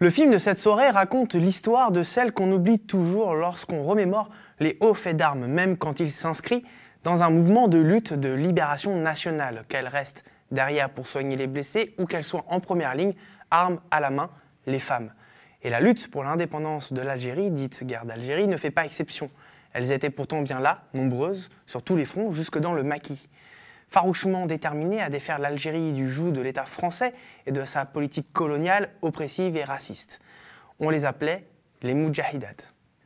Le film de cette soirée raconte l'histoire de celle qu'on oublie toujours lorsqu'on remémore les hauts faits d'armes, même quand il s'inscrit dans un mouvement de lutte de libération nationale, qu'elle reste derrière pour soigner les blessés ou qu'elle soit en première ligne, armes à la main, les femmes. Et la lutte pour l'indépendance de l'Algérie, dite guerre d'Algérie, ne fait pas exception. Elles étaient pourtant bien là, nombreuses, sur tous les fronts, jusque dans le maquis. Farouchement déterminées à défaire l'Algérie du joug de l'État français et de sa politique coloniale oppressive et raciste. On les appelait les Moudjahidat.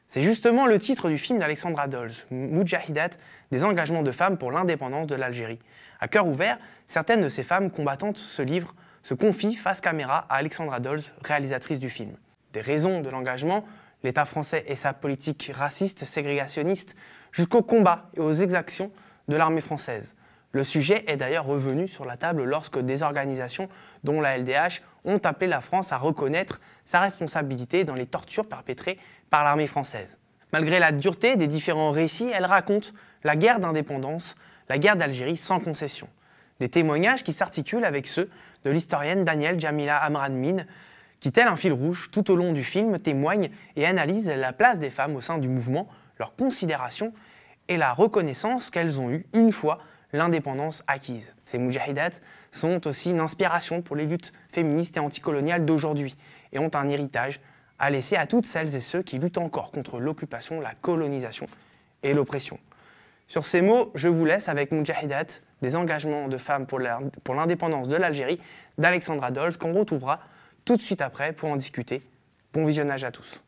C'est justement le titre du film d'Alexandra Dölz, Moudjahidat, des engagements de femmes pour l'indépendance de l'Algérie. À cœur ouvert, certaines de ces femmes combattantes se confient face caméra à Alexandra Dölz, réalisatrice du film. Des raisons de l'engagement, l'État français et sa politique raciste, ségrégationniste, jusqu'au combat et aux exactions de l'armée française. Le sujet est d'ailleurs revenu sur la table lorsque des organisations, dont la LDH, ont appelé la France à reconnaître sa responsabilité dans les tortures perpétrées par l'armée française. Malgré la dureté des différents récits, elle raconte la guerre d'indépendance, la guerre d'Algérie sans concession. Des témoignages qui s'articulent avec ceux de l'historienne Danielle Jamila Amran-Min, qui, tel un fil rouge, tout au long du film, témoigne et analyse la place des femmes au sein du mouvement, leur considération et la reconnaissance qu'elles ont eue une fois l'indépendance acquise. Ces moudjahidat sont aussi une inspiration pour les luttes féministes et anticoloniales d'aujourd'hui et ont un héritage à laisser à toutes celles et ceux qui luttent encore contre l'occupation, la colonisation et l'oppression. Sur ces mots, je vous laisse avec Moudjahidat, des engagements de femmes pour l'indépendance de l'Algérie, d'Alexandra Dölz, qu'on retrouvera tout de suite après pour en discuter. Bon visionnage à tous.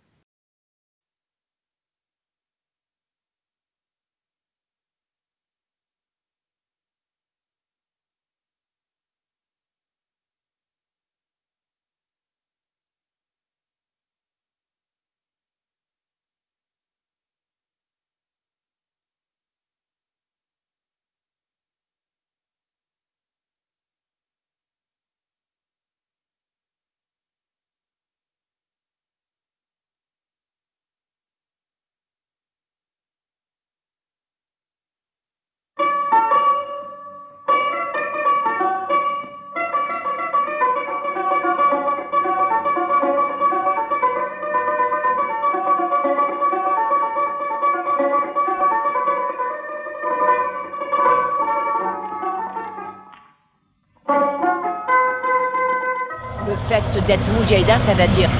Le fait d'être moudjahida, ça veut dire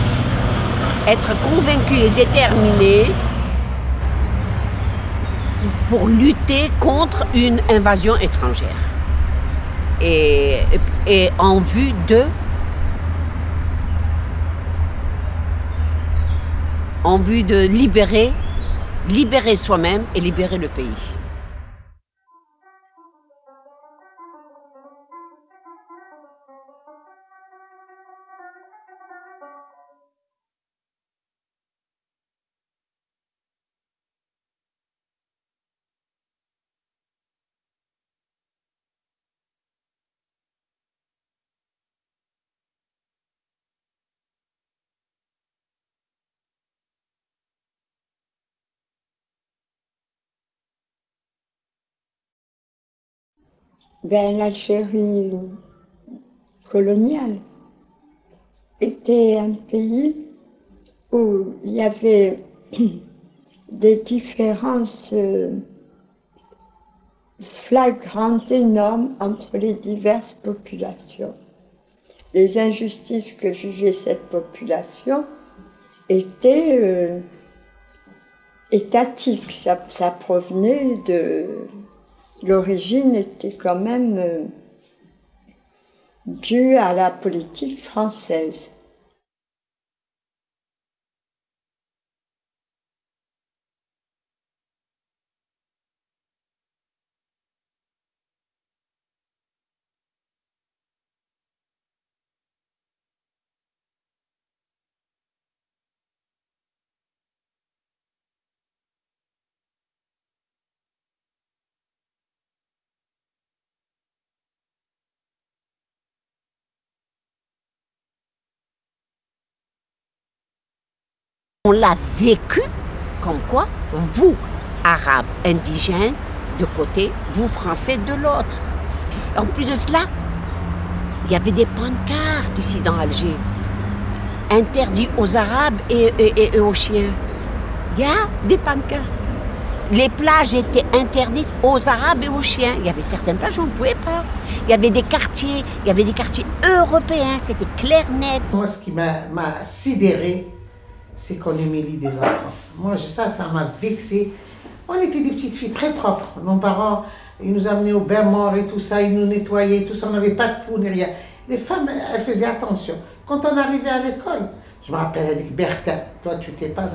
être convaincu et déterminé pour lutter contre une invasion étrangère. Et en vue de libérer soi-même et libérer le pays. L'Algérie coloniale était un pays où il y avait des différences flagrantes, énormes entre les diverses populations. Les injustices que vivait cette population étaient étatiques, ça provenait de... L'origine était quand même due à la politique française. On l'a vécu comme quoi, vous, Arabes, indigènes, de côté, vous, Français, de l'autre. En plus de cela, il y avait des pancartes ici dans Alger. interdit aux Arabes et aux chiens. Il y a des pancartes. Les plages étaient interdites aux Arabes et aux chiens. Il y avait certaines plages où on ne pouvait pas. Il y avait des quartiers européens, c'était clair, net. Moi, ce qui m'a sidéré, c'est qu'on humilie des enfants. Moi, ça m'a vexé. On était des petites filles très propres. Nos parents, ils nous amenaient au bain mort et tout ça, ils nous nettoyaient, tout ça, on n'avait pas de poux ni rien. Les femmes, elles faisaient attention. Quand on arrivait à l'école, je me rappelle, elle dit, Bertin, toi, tu n'étais pas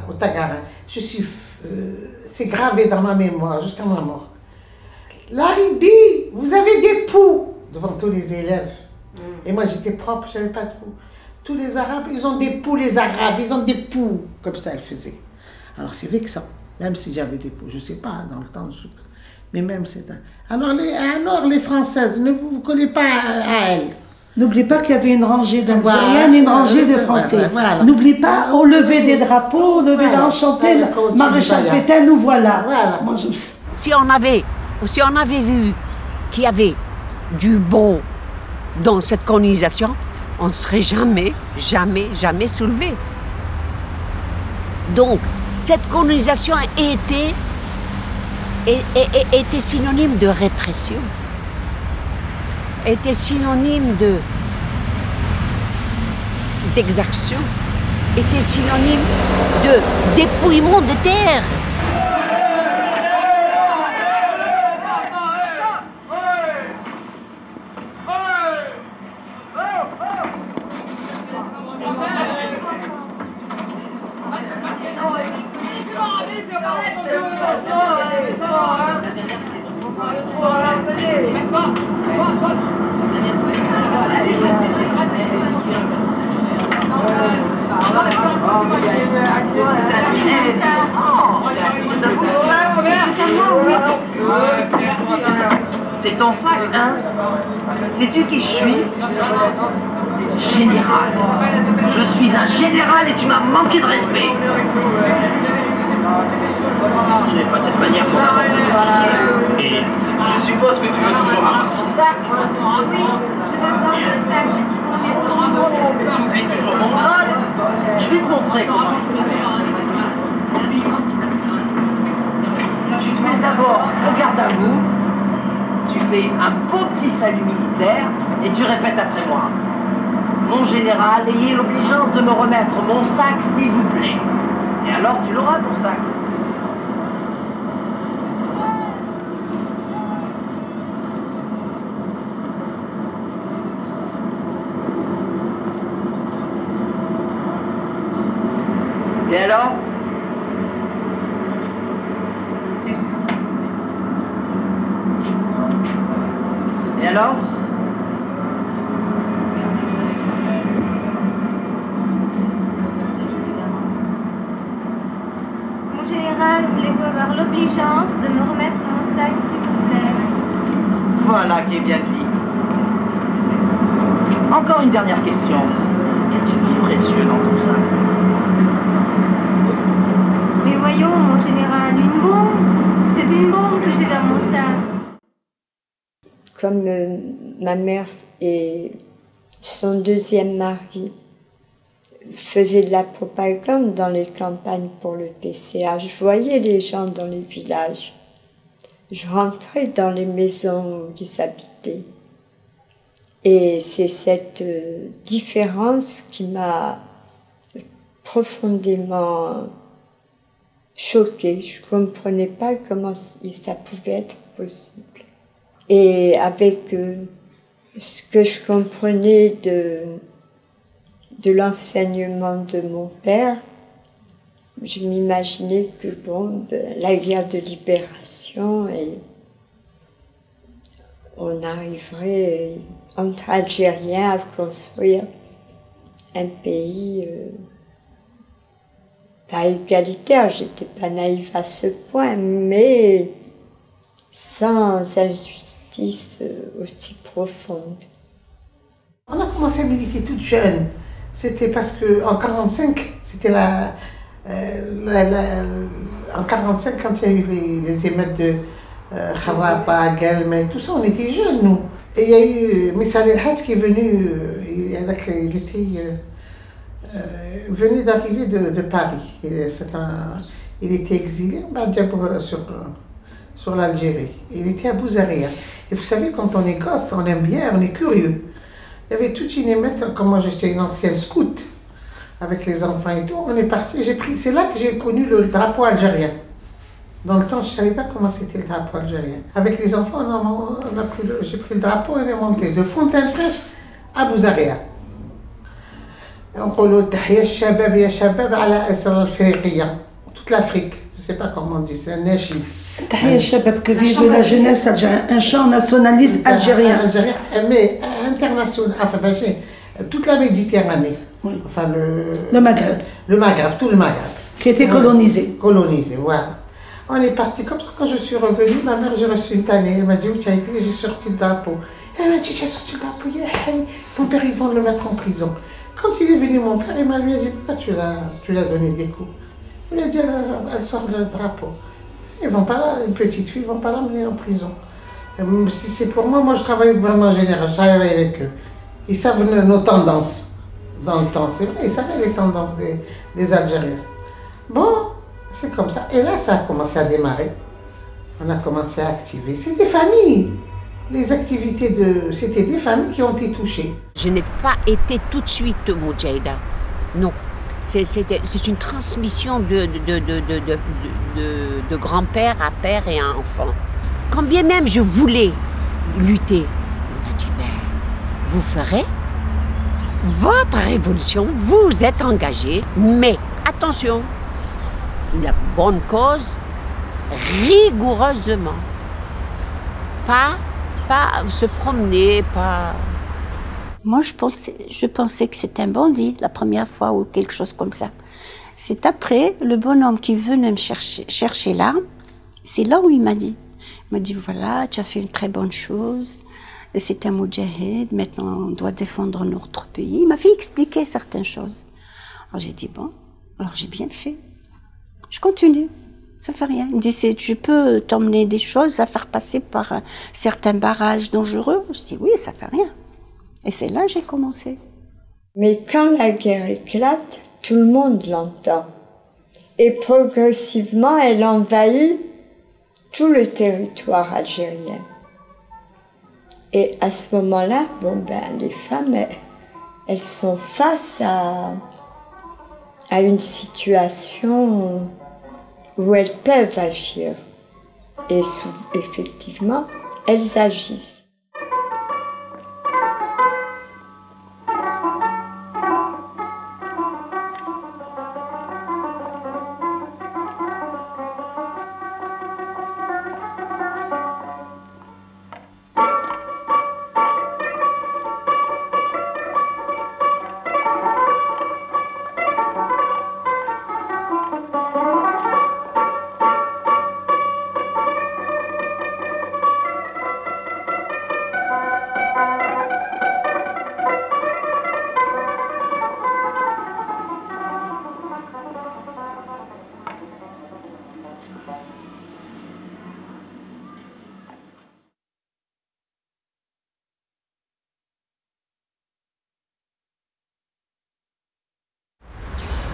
au Tagarin. C'est gravé dans ma mémoire jusqu'à ma mort. Laribi, vous avez des poux devant tous les élèves. Et moi j'étais propre, je n'avais pas de poux. Tous les Arabes, ils ont des poux, les Arabes, ils ont des poux. Comme ça, elle faisait. Alors c'est vexant, même si j'avais des poux, je ne sais pas, dans le temps, je sais pas. Mais même c'est un... Alors les Françaises, ne vous collez pas à elles. N'oubliez pas qu'il y avait une rangée d'Algériennes et une rangée de Français. Voilà. N'oubliez pas, au lever des drapeaux, au lever d'Enchanté, Maréchal Pétain, nous voilà. Moi, Si on avait vu qu'il y avait du bon dans cette colonisation, on ne serait jamais soulevé. Donc, cette colonisation était synonyme de répression, était synonyme d'exaction, était synonyme de dépouillement de terre. C'est ton sac, hein? Sais-tu qui je suis? Général. Je suis un général et tu m'as manqué de respect. Ce n'est pas cette manière qu'on avance des officiers. Et je suppose que tu veux toujours avoir ton sac? Oui, je veux sac. Tu me fais toujours mon rôle? Je vais te montrer comment. Tu te mets d'abord au garde à vous. Tu fais un beau petit salut militaire et tu répètes après moi. Mon général, ayez l'obligeance de me remettre mon sac, s'il vous plaît. Et alors tu l'auras, ton sac. Et alors? Et alors? Mon général, voulez-vous avoir l'obligeance de me remettre mon sac, s'il vous plaît? Voilà qui est bien dit. Encore une dernière question. Qu'est-il si précieux dans tout ça? Mais voyons, mon général, une bombe. C'est une bombe que j'ai dans mon sac. Comme ma mère et son deuxième mari faisaient de la propagande dans les campagnes pour le PCA, je voyais les gens dans les villages. Je rentrais dans les maisons où ils habitaient. Et c'est cette différence qui m'a profondément choquée. Je ne comprenais pas comment ça pouvait être possible. Et avec ce que je comprenais de l'enseignement de mon père, je m'imaginais que bon, la guerre de libération, et on arriverait entre Algériens à construire un pays pas égalitaire, j'étais pas naïve à ce point, mais sans injustice aussi profonde. On a commencé à militer toute jeune. C'était parce qu'en 1945, c'était en 1945, quand il y a eu les émeutes de Kharaba, Guelma et tout ça, on était jeunes, nous. Et il y a eu Missa El-Hadj qui est venu, il était venu d'arriver de Paris. Il était exilé sur l'Algérie. Il était à Bouzaria. Et vous savez, quand on est gosse, on aime bien, on est curieux. Il y avait toute une émette, comme moi j'étais une ancienne scout, avec les enfants et tout, on est parti, c'est là que j'ai connu le drapeau algérien. Dans le temps, je ne savais pas comment c'était le drapeau algérien. Avec les enfants, j'ai pris le drapeau et on est monté de Fontaine-Fraîche à Bouzaria. On dit Tahia Shabab ya Shabab ala Isra al-Afriqiya. Toute l'Afrique, je ne sais pas comment on dit, c'est un nashid. Tahia Shabab, que vive la jeunesse algérienne, un chant nationaliste algérien. Algérien, mais international, enfin, toute la Méditerranée. Oui. Enfin, le Maghreb. Le Maghreb, tout le Maghreb. Qui était colonisé. Colonisé, voilà. On est parti comme ça. Quand je suis revenue, ma mère, j'ai reçu une tannée. Elle m'a dit, où tu as été? J'ai sorti le drapeau. Elle m'a dit, j'ai sorti le drapeau. Ton père, ils vont le mettre en prison. Quand il est venu, mon père, il m'a dit, pourquoi tu l'as donné des coups? Il lui a dit, elle sort le drapeau. Ils vont pas, une petite fille, ils ne vont pas l'emmener en prison. Si c'est pour moi, je travaille au gouvernement général, je travaille avec eux. Ils savent nos tendances dans le temps. C'est vrai, ils savaient les tendances des Algériens. Bon, c'est comme ça. Et là, ça a commencé à démarrer. On a commencé à activer. C'est des familles. Les activités c'était des familles qui ont été touchées. Je n'ai pas été tout de suite Moudjahida. Non. C'est une transmission de grand-père à père et à enfant. Quand bien même je voulais lutter, on m'a dit, ben, vous ferez votre révolution, vous êtes engagés, mais attention, la bonne cause, rigoureusement. Pas se promener, pas... Moi, je pensais que c'était un bandit la première fois ou quelque chose comme ça. C'est après, le bonhomme qui venait me chercher là, c'est là où il m'a dit. Il m'a dit, voilà, tu as fait une très bonne chose, c'est un moudjahid, maintenant on doit défendre notre pays. Il m'a fait expliquer certaines choses. Alors j'ai dit, bon, alors j'ai bien fait. Je continue, ça fait rien. Il me dit, je peux t'emmener des choses à faire passer par certains barrages dangereux. Je dis, oui, ça fait rien. Et c'est là que j'ai commencé. Mais quand la guerre éclate, tout le monde l'entend. Et progressivement, elle envahit tout le territoire algérien. Et à ce moment-là, les femmes, elles sont face à une situation où elles peuvent agir. Et effectivement, elles agissent.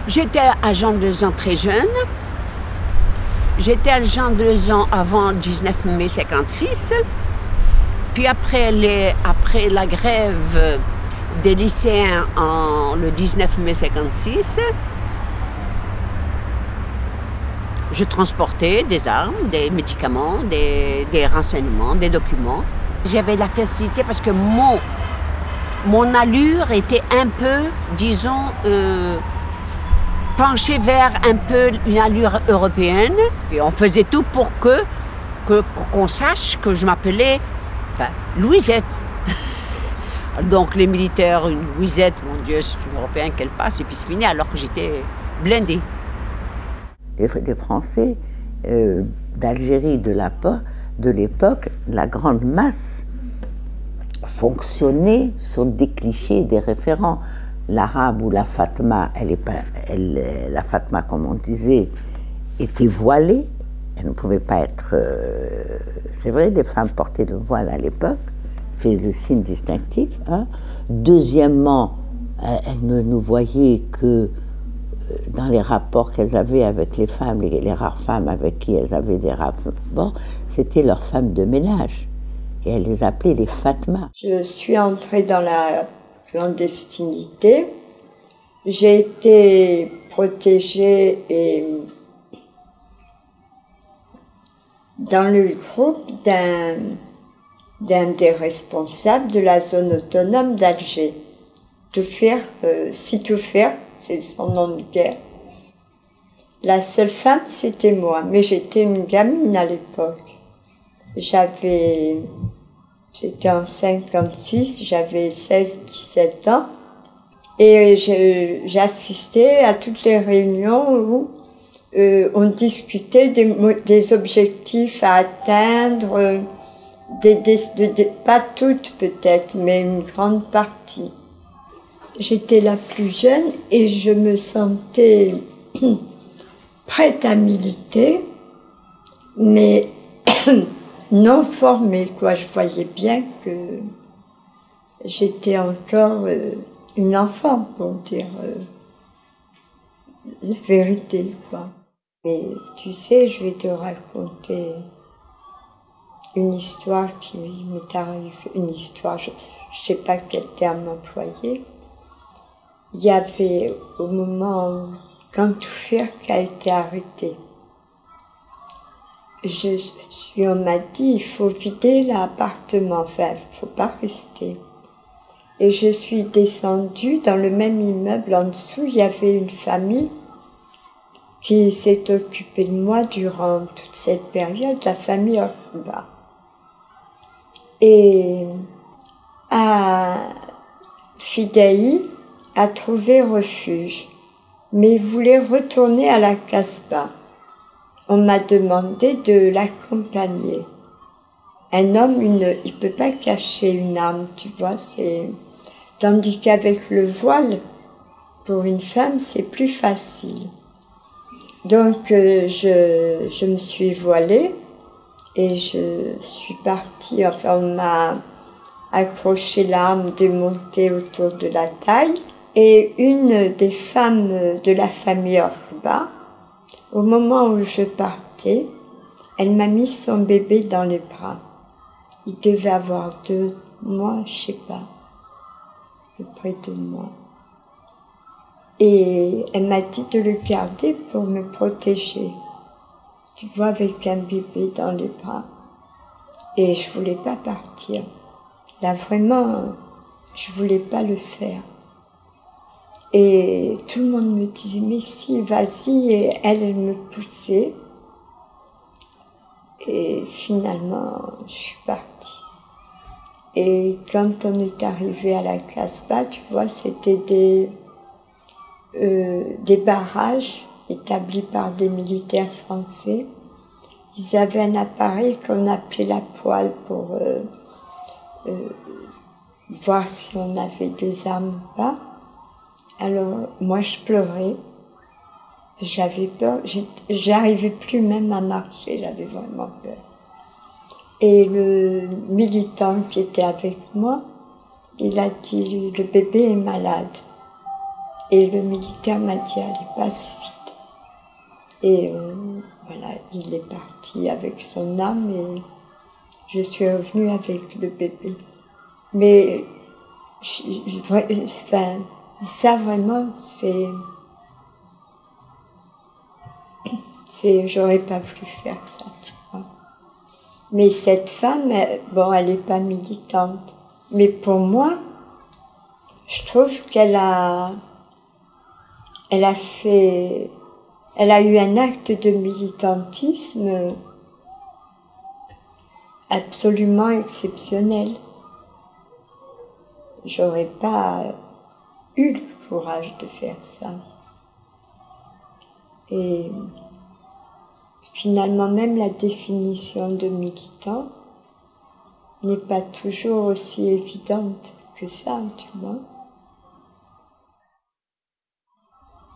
J'étais agent de 2 ans très jeune. J'étais agent de 2 ans avant 19 mai 56. Puis après la grève des lycéens le 19 mai 56, je transportais des armes, des médicaments, des renseignements, des documents. J'avais la facilité parce que mon allure était un peu, disons, penchée vers un peu une allure européenne. Et on faisait tout pour qu'on sache que je m'appelais Louisette. Donc les militaires, une Louisette, mon Dieu, c'est une Européenne qu'elle passe, et puis c'est fini, alors que j'étais blindée. Les Français d'Algérie de l'époque, la grande masse fonctionnait sur des clichés, des référents. L'arabe ou la Fatma, la Fatma, comme on disait, était voilée. Elle ne pouvait pas être... c'est vrai, des femmes portaient le voile à l'époque. C'était le signe distinctif. Hein. Deuxièmement, elles ne nous voyaient que dans les rapports qu'elles avaient avec les femmes, les rares femmes avec qui elles avaient des rapports, c'était leurs femmes de ménage. Et elles les appelaient les Fatma. Je suis entrée dans la clandestinité. J'ai été protégée et dans le groupe d'un des responsables de la zone autonome d'Alger. Toufir, Toufir, c'est son nom de guerre. La seule femme, c'était moi, mais j'étais une gamine à l'époque. C'était en 56, j'avais 16-17 ans. Et j'assistais à toutes les réunions où on discutait des objectifs à atteindre, pas toutes peut-être, mais une grande partie. J'étais la plus jeune et je me sentais prête à militer, mais non formée, quoi. Je voyais bien que j'étais encore une enfant, pour dire la vérité, quoi. Mais tu sais, je vais te raconter une histoire qui m'est arrivée, une histoire, je ne sais pas quel terme employer. Il y avait, au moment quand Toufir a été arrêté, on m'a dit, il faut vider l'appartement, enfin, il ne faut pas rester. Et je suis descendue dans le même immeuble, en dessous, il y avait une famille qui s'est occupée de moi durant toute cette période, la famille Orba. Et Fidei a trouvé refuge, mais voulait retourner à la Casbah. On m'a demandé de l'accompagner. Un homme, il ne peut pas cacher une arme, tu vois, tandis qu'avec le voile, pour une femme, c'est plus facile. Donc, je me suis voilée et je suis partie, enfin, on m'a accroché l'arme démontée autour de la taille. Et une des femmes de la famille Orba, au moment où je partais, elle m'a mis son bébé dans les bras. Il devait avoir 2 mois, je sais pas, à peu près 2 mois. Et elle m'a dit de le garder pour me protéger. Tu vois, avec un bébé dans les bras. Et je voulais pas partir. Là, vraiment, je voulais pas le faire. Et tout le monde me disait, mais si, vas-y, et elle me poussait. Et finalement, je suis partie. Et quand on est arrivé à la Casbah, tu vois, c'était des barrages établis par des militaires français. Ils avaient un appareil qu'on appelait la poêle pour voir si on avait des armes ou pas. Alors, moi, je pleurais. J'avais peur. J'arrivais plus même à marcher. J'avais vraiment peur. Et le militant qui était avec moi, il a dit, le bébé est malade. Et le militaire m'a dit, allez, passe vite. Et voilà, il est parti avec son arme et je suis revenue avec le bébé. Mais, enfin, ça vraiment, j'aurais pas voulu faire ça, tu vois. Mais cette femme, elle est pas militante. Mais pour moi, je trouve qu'elle a eu un acte de militantisme absolument exceptionnel. J'aurais pas eu le courage de faire ça. Et finalement, même la définition de militant n'est pas toujours aussi évidente que ça, tu vois.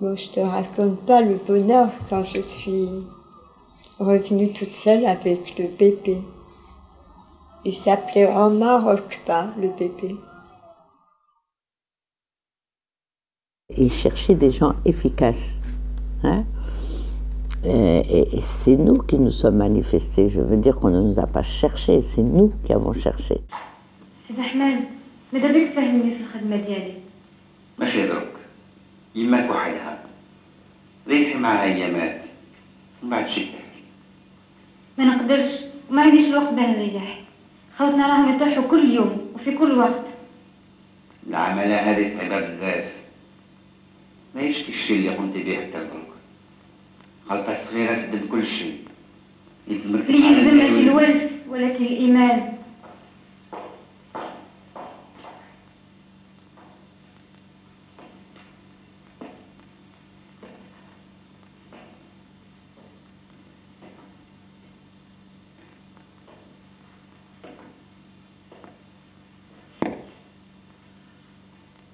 Bon, je te raconte pas le bonheur quand je suis revenue toute seule avec le bébé. Il s'appelait Omar Okba, le bébé. Il cherchait des gens efficaces. Hein? Et c'est nous qui nous sommes manifestés. Je veux dire qu'on ne nous a pas cherchés, c'est nous qui avons cherché. سيد أحمد ماذا بك تفهمني في الخدمة ديالي؟ ماشي يضرك يماك وحدها ريحي معها أيامات وما عادش يسهل. ما نقدرش وما عنديش الوقت باه نريح. خوتنا راهم يطيحوا كل يوم وفي كل وقت. العملة هذه صعيبة بزاف. ما يشكي الشيء اللي قمت به حتى لدروك. غلطة صغيرة تبدل كل شيء. يلزمك اللي يلزم ماشي الولف ولكن الإيمان.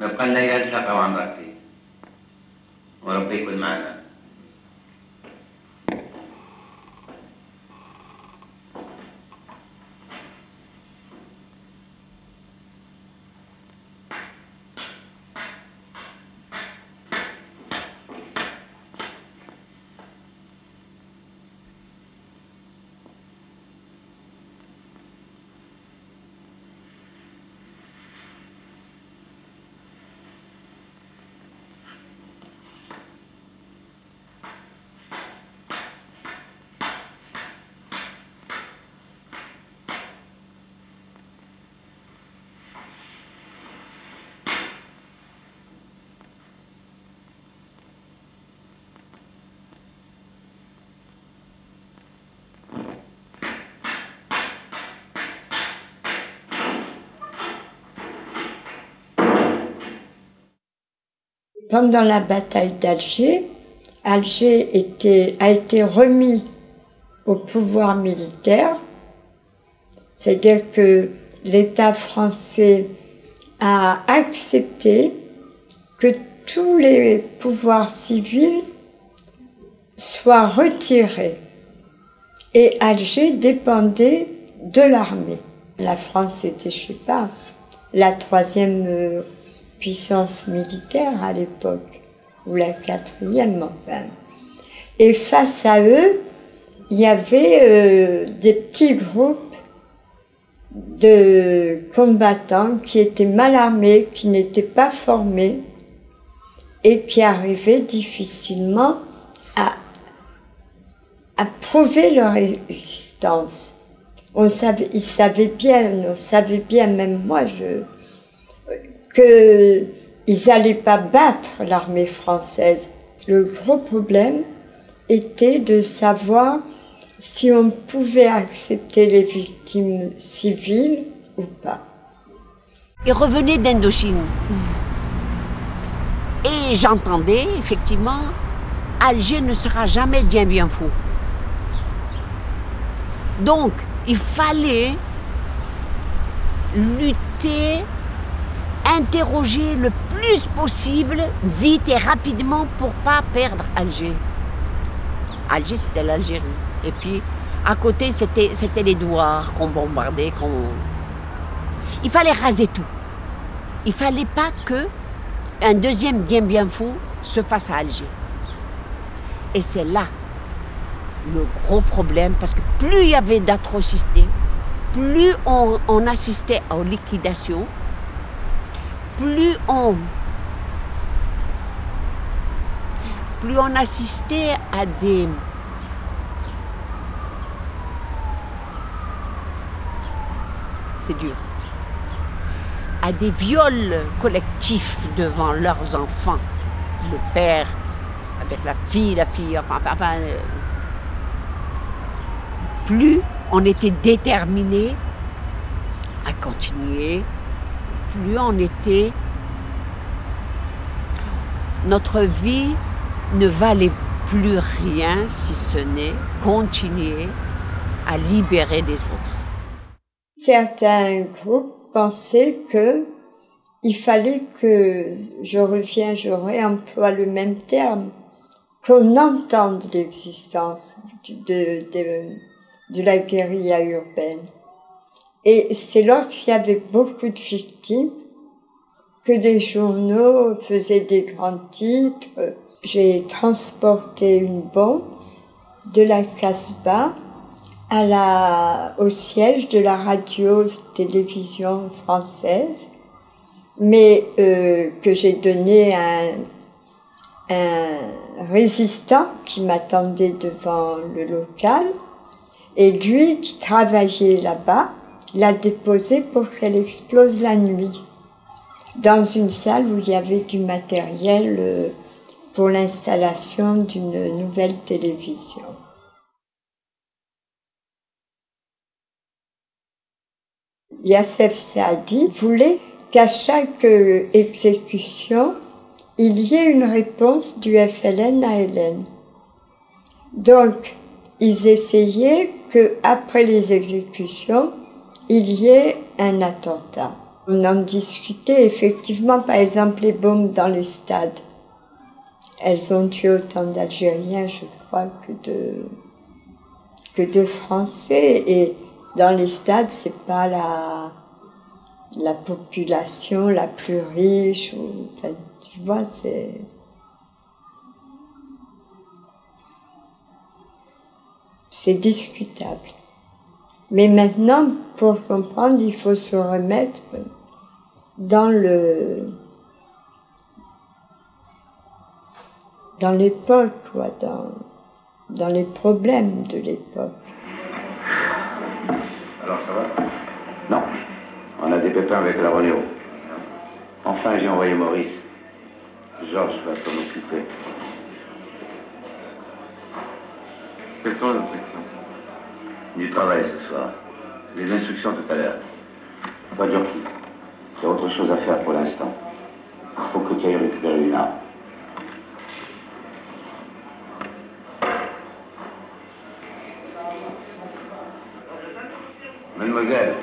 ما بقى لنا إلا نتلاقاو عن ربي وربي يكون معنا. Pendant la bataille d'Alger, Alger a été remis au pouvoir militaire, c'est-à-dire que l'État français a accepté que tous les pouvoirs civils soient retirés et Alger dépendait de l'armée. La France était, je ne sais pas, la troisième puissance militaire à l'époque, ou la quatrième enfin. Et face à eux, il y avait des petits groupes de combattants qui étaient mal armés, qui n'étaient pas formés et qui arrivaient difficilement à prouver leur existence. On savait bien, même moi, qu'ils n'allaient pas battre l'armée française. Le gros problème était de savoir si on pouvait accepter les victimes civiles ou pas. Il revenait d'Indochine. Et j'entendais, effectivement, Alger ne sera jamais Dien Bien Phu. Donc, il fallait lutter, interroger le plus possible, vite et rapidement, pour ne pas perdre Alger. Alger, c'était l'Algérie. Et puis, à côté, c'était les douars qu'on bombardait. Il fallait raser tout. Il ne fallait pas qu'un deuxième Dien Bien Phu se fasse à Alger. Et c'est là le gros problème, parce que plus il y avait d'atrocités, plus on assistait aux liquidations, plus on assistait à des... C'est dur. À des viols collectifs devant leurs enfants. Le père avec la fille, enfin plus on était déterminé à continuer, plus on était... Notre vie ne valait plus rien si ce n'est continuer à libérer les autres. Certains groupes pensaient qu'il fallait que, je réemploie le même terme, qu'on entende l'existence de la guérilla urbaine. Et c'est lorsqu'il y avait beaucoup de victimes que les journaux faisaient des grands titres. J'ai transporté une bombe de la Casbah au siège de la radio-télévision française, mais que j'ai donné à un résistant qui m'attendait devant le local, et lui qui travaillait là-bas l'a déposée pour qu'elle explose la nuit dans une salle où il y avait du matériel pour l'installation d'une nouvelle télévision. Youssef Saadi voulait qu'à chaque exécution, il y ait une réponse du FLN à Hélène. Donc, ils essayaient qu'après les exécutions, il y ait un attentat. On en discutait effectivement, par exemple, les bombes dans les stades. Elles ont tué autant d'Algériens, je crois, que de Français. Et dans les stades, c'est pas la population la plus riche. Enfin, tu vois, c'est discutable. Mais maintenant, pour comprendre, il faut se remettre dans l'époque, quoi, dans les problèmes de l'époque. Alors ça va? Non. On a des pépins avec la Renéo. Enfin, j'ai envoyé Maurice. Georges va s'en occuper. Quelles sont les instructions? Du travail ce soir. Les instructions tout à l'heure. Pas dur. Il y a autre chose à faire pour l'instant. Il faut que tu ailles récupérer une arme. Mademoiselle,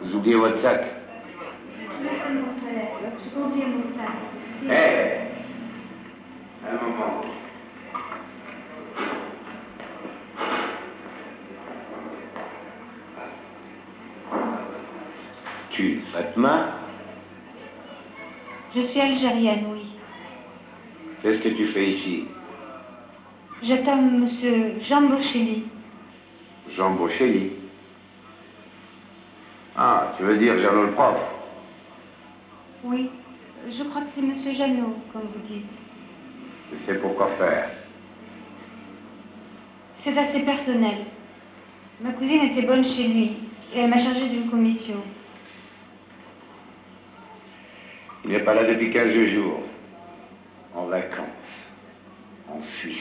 vous oubliez votre sac. Hé, un moment. Tu, Fatma? Je suis algérienne, oui. Qu'est-ce que tu fais ici? J'attends monsieur Jean Bocelli. Jean Bocelli? Ah, tu veux dire Jeannot le prof? Oui, je crois que c'est monsieur Jeannot, comme vous dites. Et c'est pour quoi faire? C'est assez personnel. Ma cousine était bonne chez lui, et elle m'a chargée d'une commission. Il n'est pas là depuis 15 jours. En vacances. En Suisse.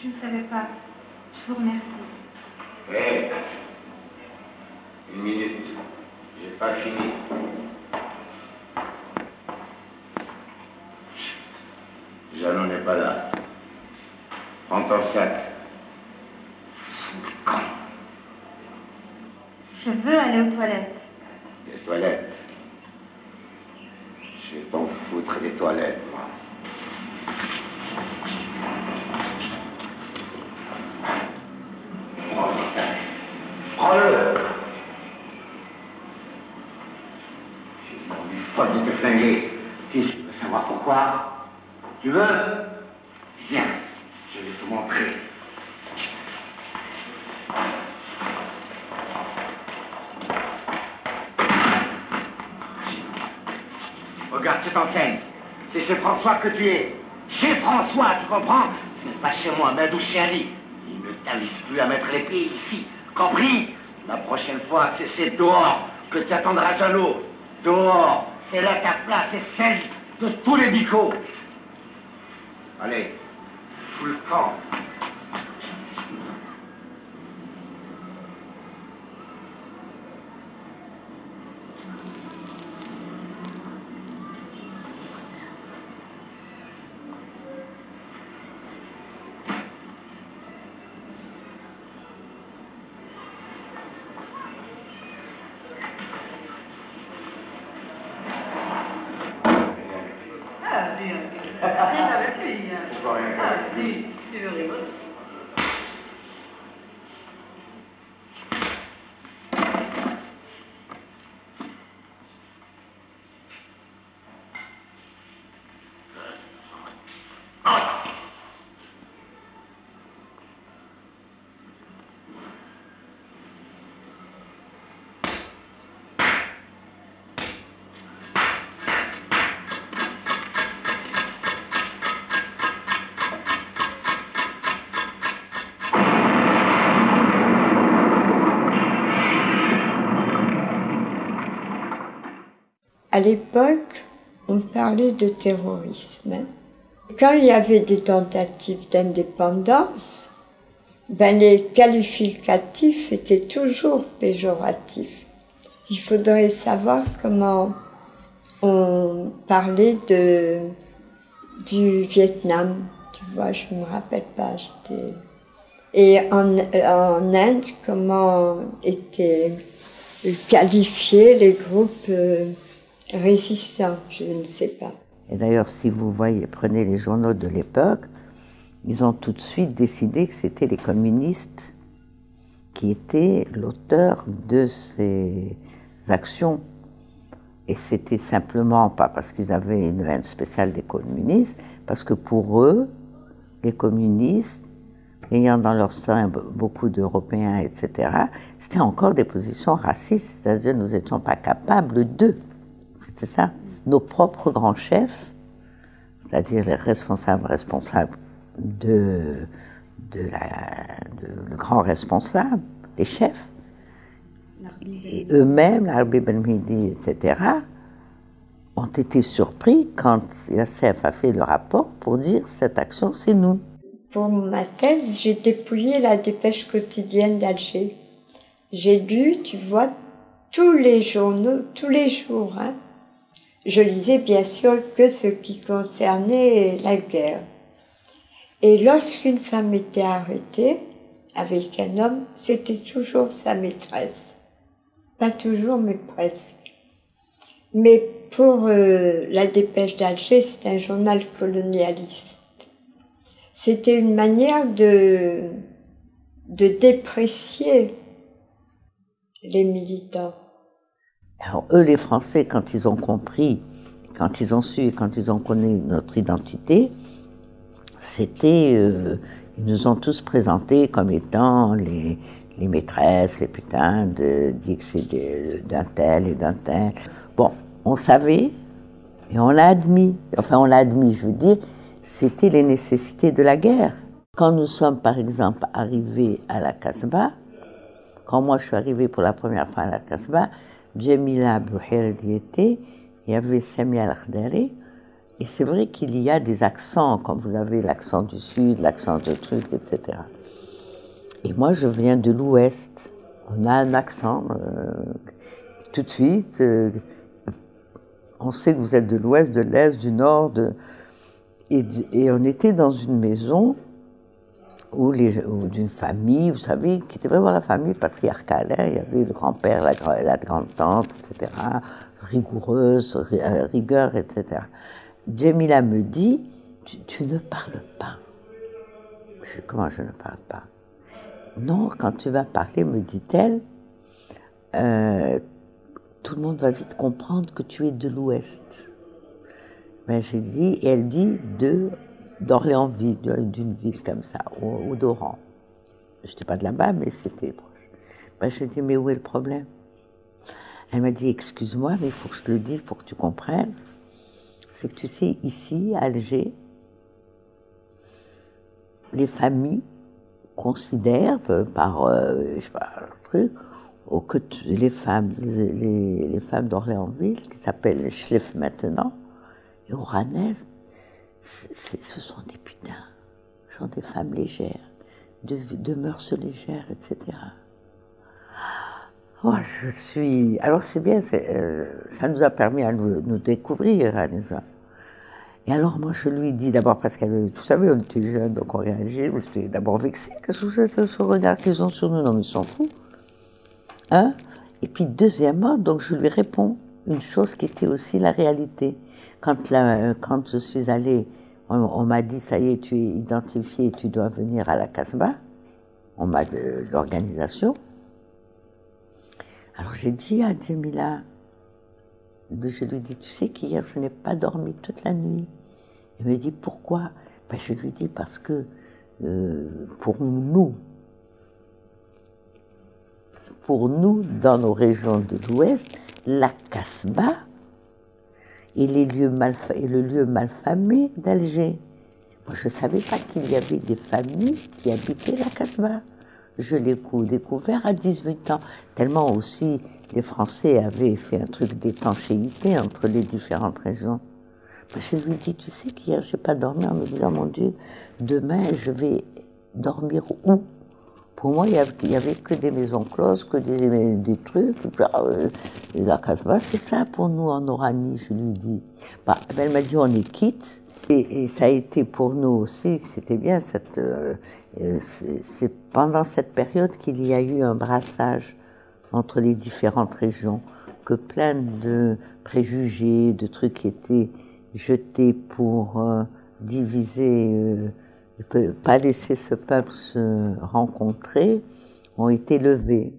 Je ne savais pas. Je vous remercie. Hé, une minute. J'ai pas fini. Jeannot n'est pas là. Prends ton sac. Je veux aller aux toilettes. Les toilettes? Je vais t'en foutre des toilettes, moi. Prends-le! J'ai envie folle de te flinguer. Tu veux savoir pourquoi? Tu veux? Viens, je vais te montrer. Regarde cette enseigne. C'est chez François que tu es. Chez François, tu comprends? Ce n'est pas chez moi, mais d'où chez Ali. Il ne t'invite plus à mettre les pieds ici. Compris? La prochaine fois, c'est dehors que tu attendras Jeannot. Dehors, c'est là ta place et celle de tous les bicots. Allez, fous le camp. À l'époque, on parlait de terrorisme. Quand il y avait des tentatives d'indépendance, ben les qualificatifs étaient toujours péjoratifs. Il faudrait savoir comment on parlait du Vietnam. Tu vois, je ne me rappelle pas. Et en Inde, comment étaient qualifiés les groupes résistants, je ne sais pas. Et d'ailleurs, si vous prenez les journaux de l'époque, ils ont tout de suite décidé que c'était les communistes qui étaient l'auteur de ces actions. Et c'était simplement pas parce qu'ils avaient une haine spéciale des communistes, parce que pour eux, les communistes, ayant dans leur sein beaucoup d'Européens, etc., c'était encore des positions racistes, c'est-à-dire nous n'étions pas capables d'eux. C'était ça. Nos propres grands chefs, c'est-à-dire les responsables le grand responsable, les chefs, et eux-mêmes, l'Arbi Ben Mehdi, etc., ont été surpris quand Yassef a fait le rapport pour dire cette action, c'est nous. Pour ma thèse, j'ai dépouillé la dépêche quotidienne d'Alger. J'ai lu, tu vois, tous les journaux, tous les jours. Hein. Je lisais bien sûr que ce qui concernait la guerre. Et lorsqu'une femme était arrêtée avec un homme, c'était toujours sa maîtresse. Pas toujours, mais presque. Mais pour la dépêche d'Alger, c'est un journal colonialiste. C'était une manière de déprécier les militants. Alors eux, les Français, quand ils ont compris, quand ils ont su et quand ils ont connu notre identité, c'était, ils nous ont tous présentés comme étant les maîtresses, les putains d'un tel et d'un tel. Bon, on savait et on l'a admis. Enfin, on l'a admis, je veux dire, c'était les nécessités de la guerre. Quand nous sommes, par exemple, arrivés à la Casbah, quand moi je suis arrivée pour la première fois à la Casbah, Djemila Bouhir y était, il y avait Samia Al-Khdari, et c'est vrai qu'il y a des accents, comme vous avez l'accent du Sud, l'accent de truc, etc. Et moi, je viens de l'Ouest. On a un accent, tout de suite, on sait que vous êtes de l'Ouest, de l'Est, du Nord, et on était dans une maison d'une famille, vous savez, qui était vraiment la famille patriarcale. Hein. Il y avait le grand-père, la grande-tante, etc., rigoureuse, rigueur, etc. Djemila me dit, tu ne parles pas. Comment je ne parle pas? Non, quand tu vas parler, me dit-elle, tout le monde va vite comprendre que tu es de l'Ouest. Ben, j'ai dit, et elle dit d'Orléansville, d'une ville comme ça, ou d'Oran. Je n'étais pas de là-bas, mais c'était proche. Ben, j'ai dit, mais où est le problème? Elle m'a dit, excuse-moi, mais il faut que je te le dise pour que tu comprennes. C'est que tu sais, ici, à Alger, les familles considèrent par, je sais pas, un truc, que les femmes d'Orléansville, qui s'appellent les Schliff maintenant, et oranaises, ce sont des putains, ce sont des femmes légères, de mœurs légères, etc. Oh, alors c'est bien, ça nous a permis à nous découvrir, hein, et alors moi je lui dis, d'abord parce qu'elle, vous savez, on était jeunes, donc on réagit, j'étais d'abord vexée, qu'est-ce que c'est ce regard qu'ils ont sur nous? Non mais ils s'en foutent. Hein? Et puis deuxièmement, donc je lui réponds une chose qui était aussi la réalité. Quand je suis allée, on m'a dit, ça y est, tu es identifié, tu dois venir à la Casbah, on m'a de l'organisation. Alors j'ai dit à Djemila, je lui dis, tu sais qu'hier je n'ai pas dormi toute la nuit. Elle me dit, pourquoi? Ben, je lui dis, parce que pour nous, dans nos régions de l'Ouest, la Casbah est le lieu malfamé d'Alger. Moi, je ne savais pas qu'il y avait des familles qui habitaient la Casbah. je l'ai découvert à 18 ans. Tellement aussi, les Français avaient fait un truc d'étanchéité entre les différentes régions. Je lui dis, tu sais qu'hier, je n'ai pas dormi en me disant, mon Dieu, demain, je vais dormir où? Pour moi, il n'y avait que des maisons closes, que des trucs. La Casbah, c'est ça pour nous en Oranie, je lui dis. Bah, elle m'a dit, on est quitte. Et ça a été pour nous aussi, c'était bien, c'est pendant cette période qu'il y a eu un brassage entre les différentes régions, que plein de préjugés, de trucs étaient jetés pour diviser, pas laisser ce peuple se rencontrer, ont été levés.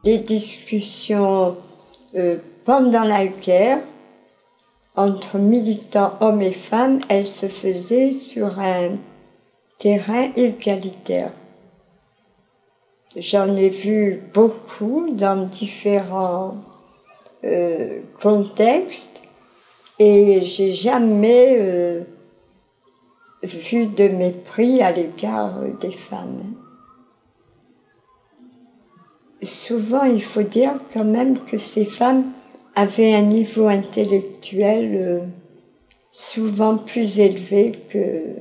Les discussions pendant la guerre entre militants hommes et femmes, elles se faisaient sur un terrain égalitaire. J'en ai vu beaucoup dans différents contextes et j'ai jamais vu de mépris à l'égard des femmes. Souvent, il faut dire quand même que ces femmes avaient un niveau intellectuel souvent plus élevé que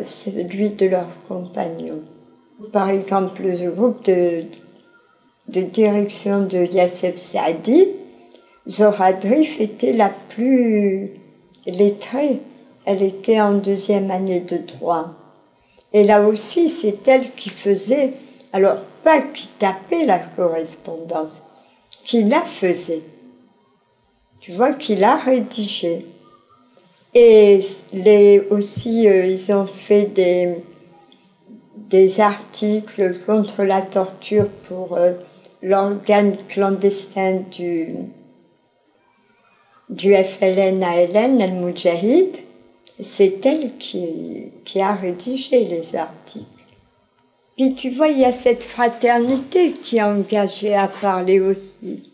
celui de leurs compagnons. Par exemple, le groupe de direction de Youssef Saadi, Zohra Driff était la plus lettrée. Elle était en 2e année de droit. Et là aussi, c'est elle qui faisait... Alors, pas qui tapait la correspondance, qui la faisait. Tu vois, qui la rédigeait. Et aussi, ils ont fait des articles contre la torture pour l'organe clandestin du FLN-ALN, El-Moudjahid. C'est elle qui a rédigé les articles. Puis tu vois, il y a cette fraternité qui est engagée à parler aussi.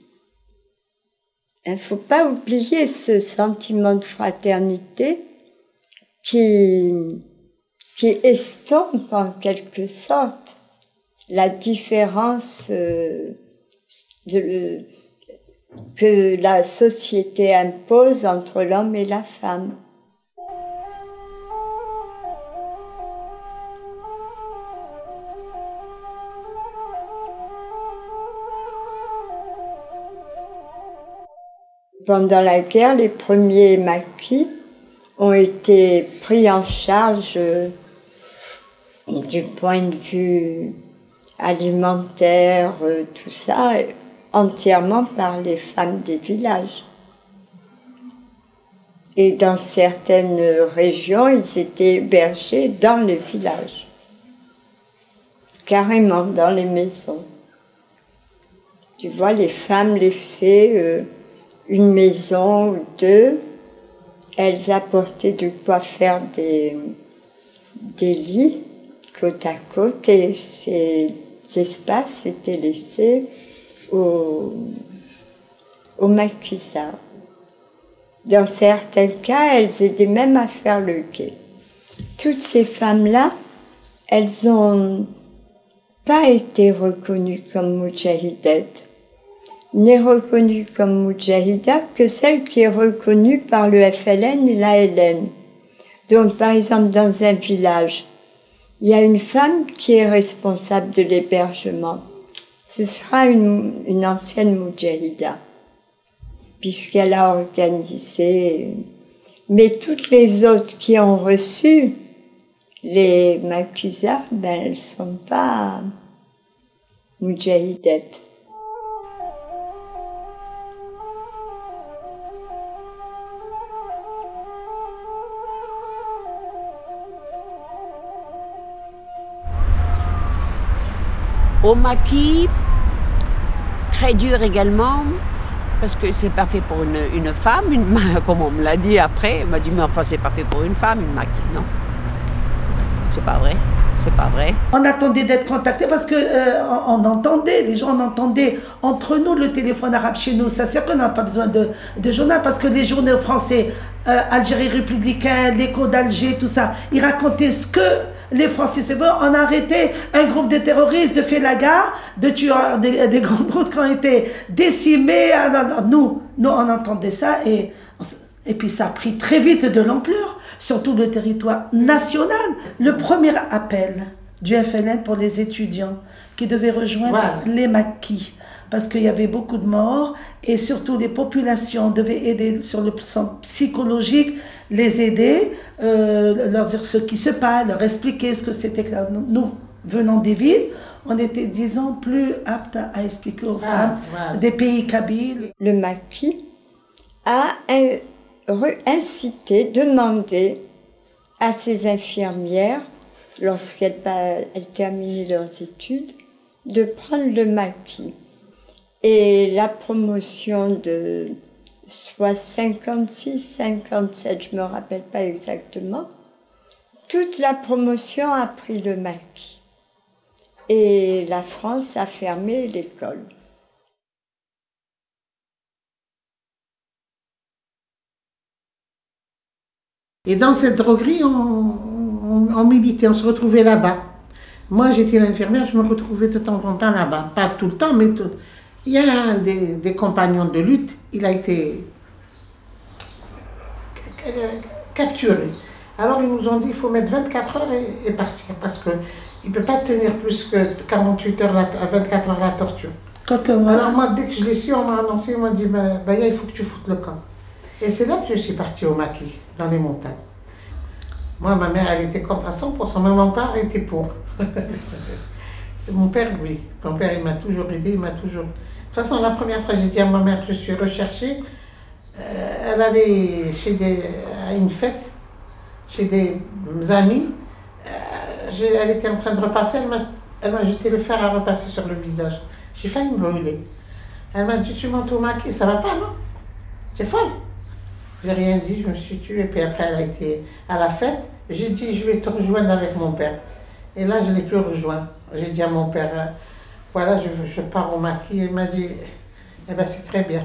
Il ne faut pas oublier ce sentiment de fraternité qui estompe en quelque sorte la différence que la société impose entre l'homme et la femme. Pendant la guerre, les premiers maquis ont été pris en charge du point de vue alimentaire, tout ça, entièrement par les femmes des villages. Et dans certaines régions, ils étaient hébergés dans les villages, carrément dans les maisons. Tu vois, les femmes laissaient une maison ou deux, elles apportaient de quoi faire des lits côte à côte et ces espaces étaient laissés aux maquisards. Dans certains cas, elles aidaient même à faire le quai. Toutes ces femmes-là, elles n'ont pas été reconnues comme moudjahidettes. N'est reconnue comme moudjahida que celle qui est reconnue par le FLN et l'ALN. Donc, par exemple, dans un village, il y a une femme qui est responsable de l'hébergement. Ce sera une ancienne moudjahida, puisqu'elle a organisé. Mais toutes les autres qui ont reçu les maquisards, ben, elles ne sont pas moudjahidettes. Au maquis, très dur également, Parce que c'est pas fait pour une femme, comme on me l'a dit après. Elle m'a dit, mais enfin, c'est pas fait pour une femme, une maquille, non. C'est pas vrai. C'est pas vrai. On attendait d'être contacté parce que on entendait, les gens entendaient entre nous le téléphone arabe chez nous. Ça sert qu'on n'a pas besoin de journal parce que les journaux français, Algérie républicaine, l'Écho d'Alger, tout ça, ils racontaient ce que les Français se veulent. On a arrêté un groupe de terroristes de Félaga, de tueurs, des grandes routes qui ont été décimés. Nous, on entendait ça et puis ça a pris très vite de l'ampleur. Sur tout le territoire national. Le premier appel du FLN pour les étudiants qui devaient rejoindre les maquis, parce qu'il y avait beaucoup de morts, et surtout les populations devaient aider sur le plan psychologique, les aider, leur dire ce qui se passe, leur expliquer ce que c'était que nous, venant des villes, on était, disons, plus aptes à expliquer aux femmes des pays kabyles. Le maquis a inciter, demander à ces infirmières, lorsqu'elles terminaient leurs études, de prendre le maquis. Et la promotion de soit 56, 57, je ne me rappelle pas exactement, toute la promotion a pris le maquis. Et la France a fermé l'école. Et dans cette droguerie, on militait, on se retrouvait là-bas. Moi, j'étais l'infirmière, je me retrouvais de temps en temps là-bas. Pas tout le temps, mais tout. Il y a un des compagnons de lutte, il a été capturé. Alors, ils nous ont dit qu'il faut mettre 24 heures et partir, parce qu'il ne peut pas tenir plus que 48 heures, à 24 heures la torture. Alors, moi, dès que je l'ai su, on m'a annoncé, on m'a dit, il faut que tu foutes le camp. Et c'est là que je suis partie au maquis, dans les montagnes. Moi, ma mère, elle était contre à 100%, mais mon père était pour. C'est mon père, oui. Mon père, il m'a toujours aidé, il m'a toujours... De toute façon, la première fois, j'ai dit à ma mère que je suis recherchée. Elle allait à une fête, chez des amis. Elle était en train de repasser, elle m'a jeté le fer à repasser sur le visage. J'ai failli me brûler. Elle m'a dit, tu montes au maquis, ça va pas, non? C'est folle. J'ai rien dit, je me suis tuée, puis après elle a été à la fête. J'ai dit, je vais te rejoindre avec mon père. Et là, je ne l'ai plus rejoint. J'ai dit à mon père, voilà, je pars au maquis. Il m'a dit, eh ben c'est très bien.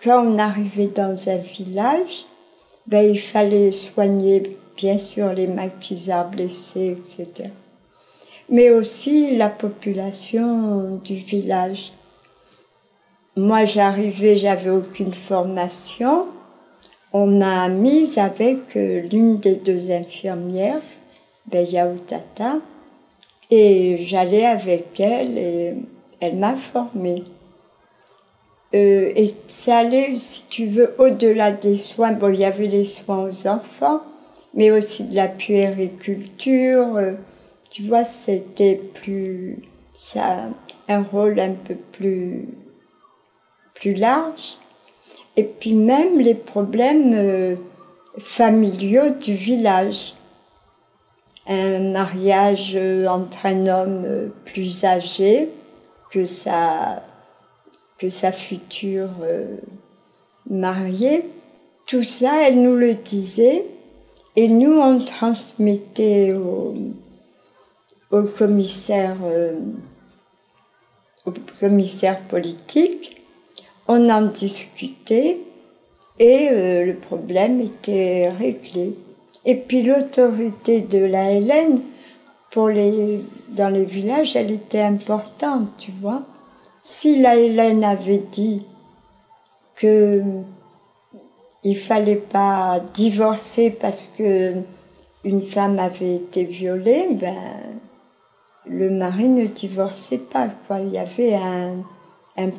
Quand on arrivait dans un village, il fallait soigner, bien sûr, les maquisards blessés, etc. Mais aussi la population du village. Moi, j'arrivais, j'avais aucune formation. On m'a mise avec l'une des deux infirmières, Yaoutata, et j'allais avec elle et elle m'a formée. Et ça allait, si tu veux, au-delà des soins. Bon, il y avait les soins aux enfants, mais aussi de la puériculture. Tu vois, c'était plus... ça un rôle un peu plus large. Et puis même les problèmes familiaux du village. Un mariage entre un homme plus âgé que sa future mariée. Tout ça, elle nous le disait. Et nous, on transmettait au commissaire politique. On en discutait et le problème était réglé. Et puis l'autorité de la LN, dans les villages, elle était importante, tu vois. Si la LN avait dit qu'il ne fallait pas divorcer parce qu'une femme avait été violée, le mari ne divorçait pas, quoi. Il y avait un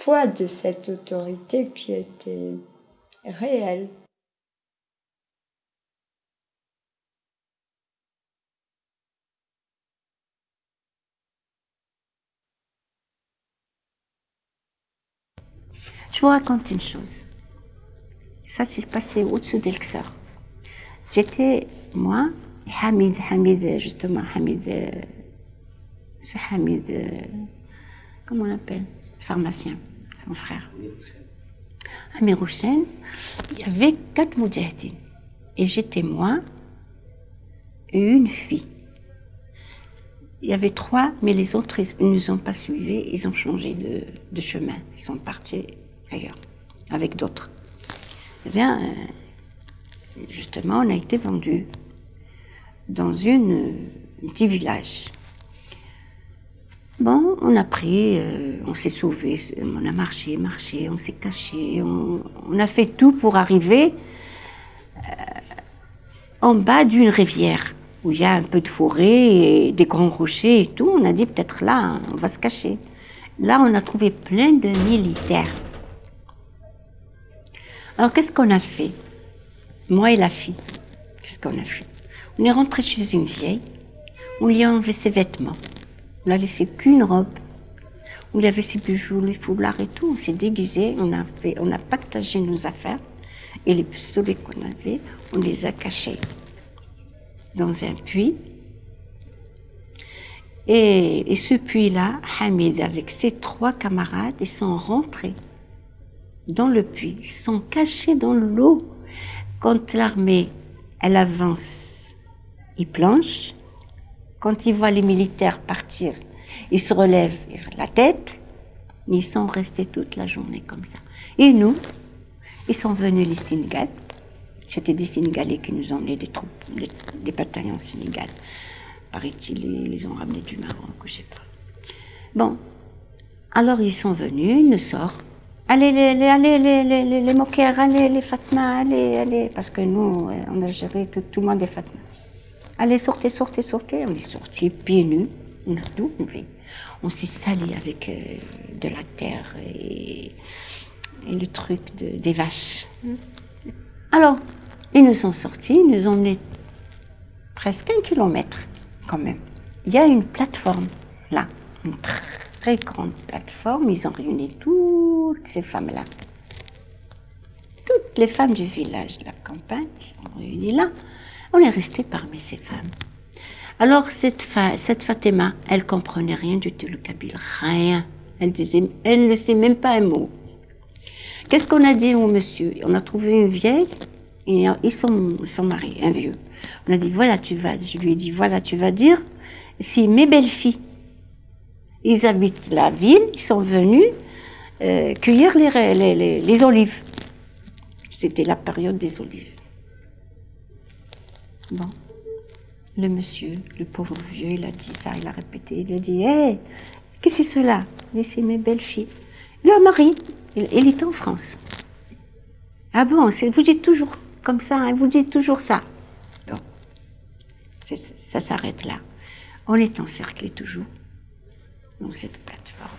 poids de cette autorité qui était réel. Je vous raconte une chose. Ça s'est passé au-dessus d'Elksar. J'étais, moi, Hamid, justement, c'est Hamid, comment on l'appelle? Pharmacien, mon frère. À Mérouchen, il y avait 4 moudjahidines. Et j'étais moi et une fille. Il y avait 3, mais les autres, ils ne nous ont pas suivis, ils ont changé de chemin. Ils sont partis ailleurs, avec d'autres. Eh bien, justement, on a été vendus dans un petit village. Bon, on a pris, on s'est sauvé, on a marché, on s'est caché, on a fait tout pour arriver en bas d'une rivière où il y a un peu de forêt et des grands rochers et tout. On a dit peut-être là, on va se cacher. Là, on a trouvé plein de militaires. Alors, qu'est-ce qu'on a fait? Moi et la fille, qu'est-ce qu'on a fait? On est rentré chez une vieille, on lui a enlevé ses vêtements. On n'a laissé qu'une robe. On lui avait ses bijoux, les foulards et tout. On s'est déguisé, on a partagé nos affaires. Et les pistolets qu'on avait, on les a cachés dans un puits. Et ce puits-là, Hamid, avec ses 3 camarades, ils sont rentrés dans le puits. Ils sont cachés dans l'eau. Quand l'armée, elle avance, ils plongent. Quand ils voient les militaires partir, ils se relèvent la tête. Ils sont restés toute la journée comme ça. Et nous, ils sont venus les Sénégal. C'était des Sénégalais qui nous emmenaient des troupes, des bataillons Sénégal. Paraît-il, ils les ont ramenés du Maroc, je ne sais pas. Bon, alors ils sont venus, ils nous sortent. Allez, les moqueurs, allez, les Fatma, allez. Parce que nous, on a géré tout le monde des Fatma. Allez, sortez. On est sortis pieds nus, on a tout enlevé. On s'est sali avec de la terre et le truc des vaches. Alors, ils nous sont sortis, ils nous ont emmenés presque 1 kilomètre quand même. Il y a une plateforme là, une très grande plateforme. Ils ont réuni toutes ces femmes-là. Toutes les femmes du village, de la campagne, sont réunies là. On est resté parmi ces femmes. Alors, cette Fatima, elle comprenait rien du tout le kabyle, rien. Elle ne sait même pas un mot. Qu'est-ce qu'on a dit au monsieur? On a trouvé une vieille et ils sont mariés, un vieux. On a dit, je lui ai dit, voilà, tu vas dire, c'est mes belles-filles. Ils habitent la ville, ils sont venus cueillir les olives. C'était la période des olives. Bon, le monsieur, le pauvre vieux, il a dit ça, il a répété, il a dit, hé, qu'est-ce que c'est cela? Il dit, c'est mes belles-filles. Leur mari, il était en France. Ah bon, vous dites toujours comme ça, hein, vous dites toujours ça. Bon, ça s'arrête là. On est encerclés toujours dans cette plateforme.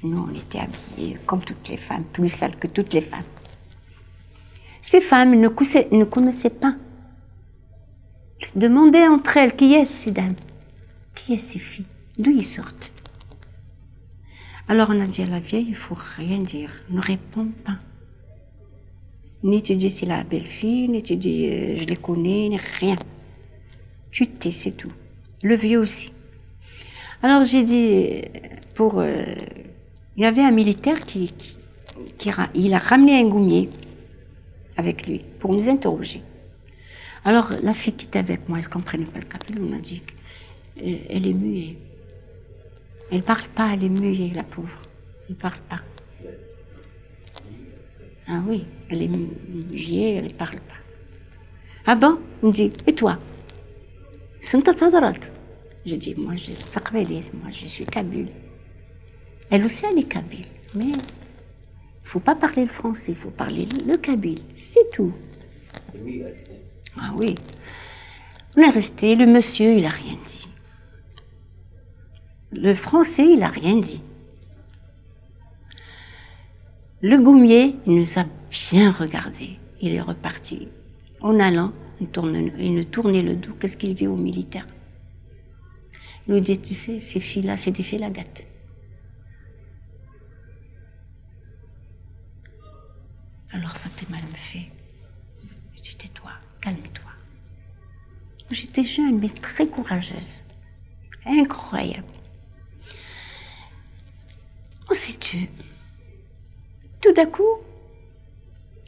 Nous, on était habillés comme toutes les femmes, plus sales que toutes les femmes. Ces femmes ne connaissaient pas. Ils se demandaient entre elles, qui est ces dames? Qui est ces filles? D'où ils sortent? Alors on a dit à la vieille, il ne faut rien dire, ne réponds pas. Ni tu dis c'est la belle-fille, ni tu dis je les connais, ni rien. Tu tais, c'est tout. Le vieux aussi. Alors j'ai dit, il y avait un militaire il a ramené un goumier avec lui pour nous interroger. Alors la fille qui était avec moi, elle ne comprenait pas le kabyle, on a dit, elle est muette. Elle ne parle pas, elle est muette, la pauvre. Elle ne parle pas. Ah oui, elle est muette, elle ne parle pas. Ah bon? Il me dit, et toi? Je dis, moi je suis kabyle. Elle aussi, elle est kabyle. Mais il ne faut pas parler le français, il faut parler le kabyle. C'est tout. Ah oui. On est resté, le monsieur, il n'a rien dit. Le français, il n'a rien dit. Le goumier, il nous a bien regardé. Il est reparti. En allant, il nous tournait le dos. Qu'est-ce qu'il dit aux militaires? Il nous dit, tu sais, ces filles-là, c'est des félagates. Alors Fatima, elle me fait, je dis, tais-toi, calme-toi. J'étais jeune, mais très courageuse. Incroyable. On s'est tué. Tout d'un coup,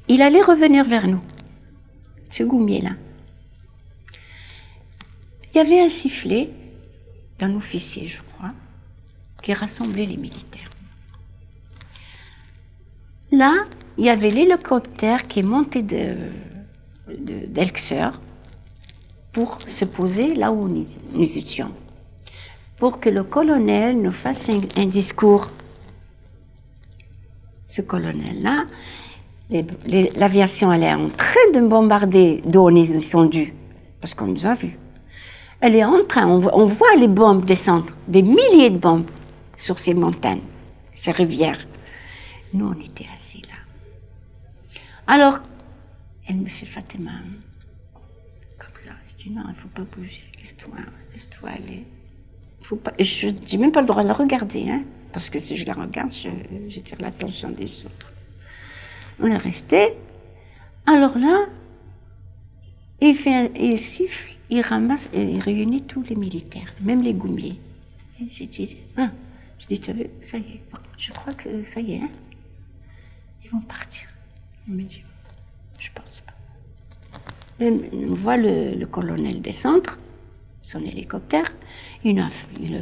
il allait revenir vers nous, ce Goumier-là. Il y avait un sifflet d'un officier, je crois, qui rassemblait les militaires. Là, il y avait l'hélicoptère qui est monté d'Elxer pour se poser là où nous étions, pour que le colonel nous fasse un discours. Ce colonel-là, l'aviation elle est en train de bombarder d'où on est descendu, parce qu'on nous a vus. Elle est en train, on voit les bombes descendre, des milliers de bombes sur ces montagnes, ces rivières. Nous, on était assis là. Alors, elle me fait Fatima, comme ça. Je dis non, il ne faut pas bouger, laisse-toi aller. Faut pas, je n'ai même pas le droit de la regarder, hein, parce que si je la regarde, je tire l'attention des autres. On est resté. Alors là, il siffle, il ramasse et il réunit tous les militaires, même les Goumiers. Et j'ai dit, tu as vu, ça y est, je crois que ça y est, hein. Ils vont partir. Il me dit, je pense pas. On voit le colonel descendre, son hélicoptère. Il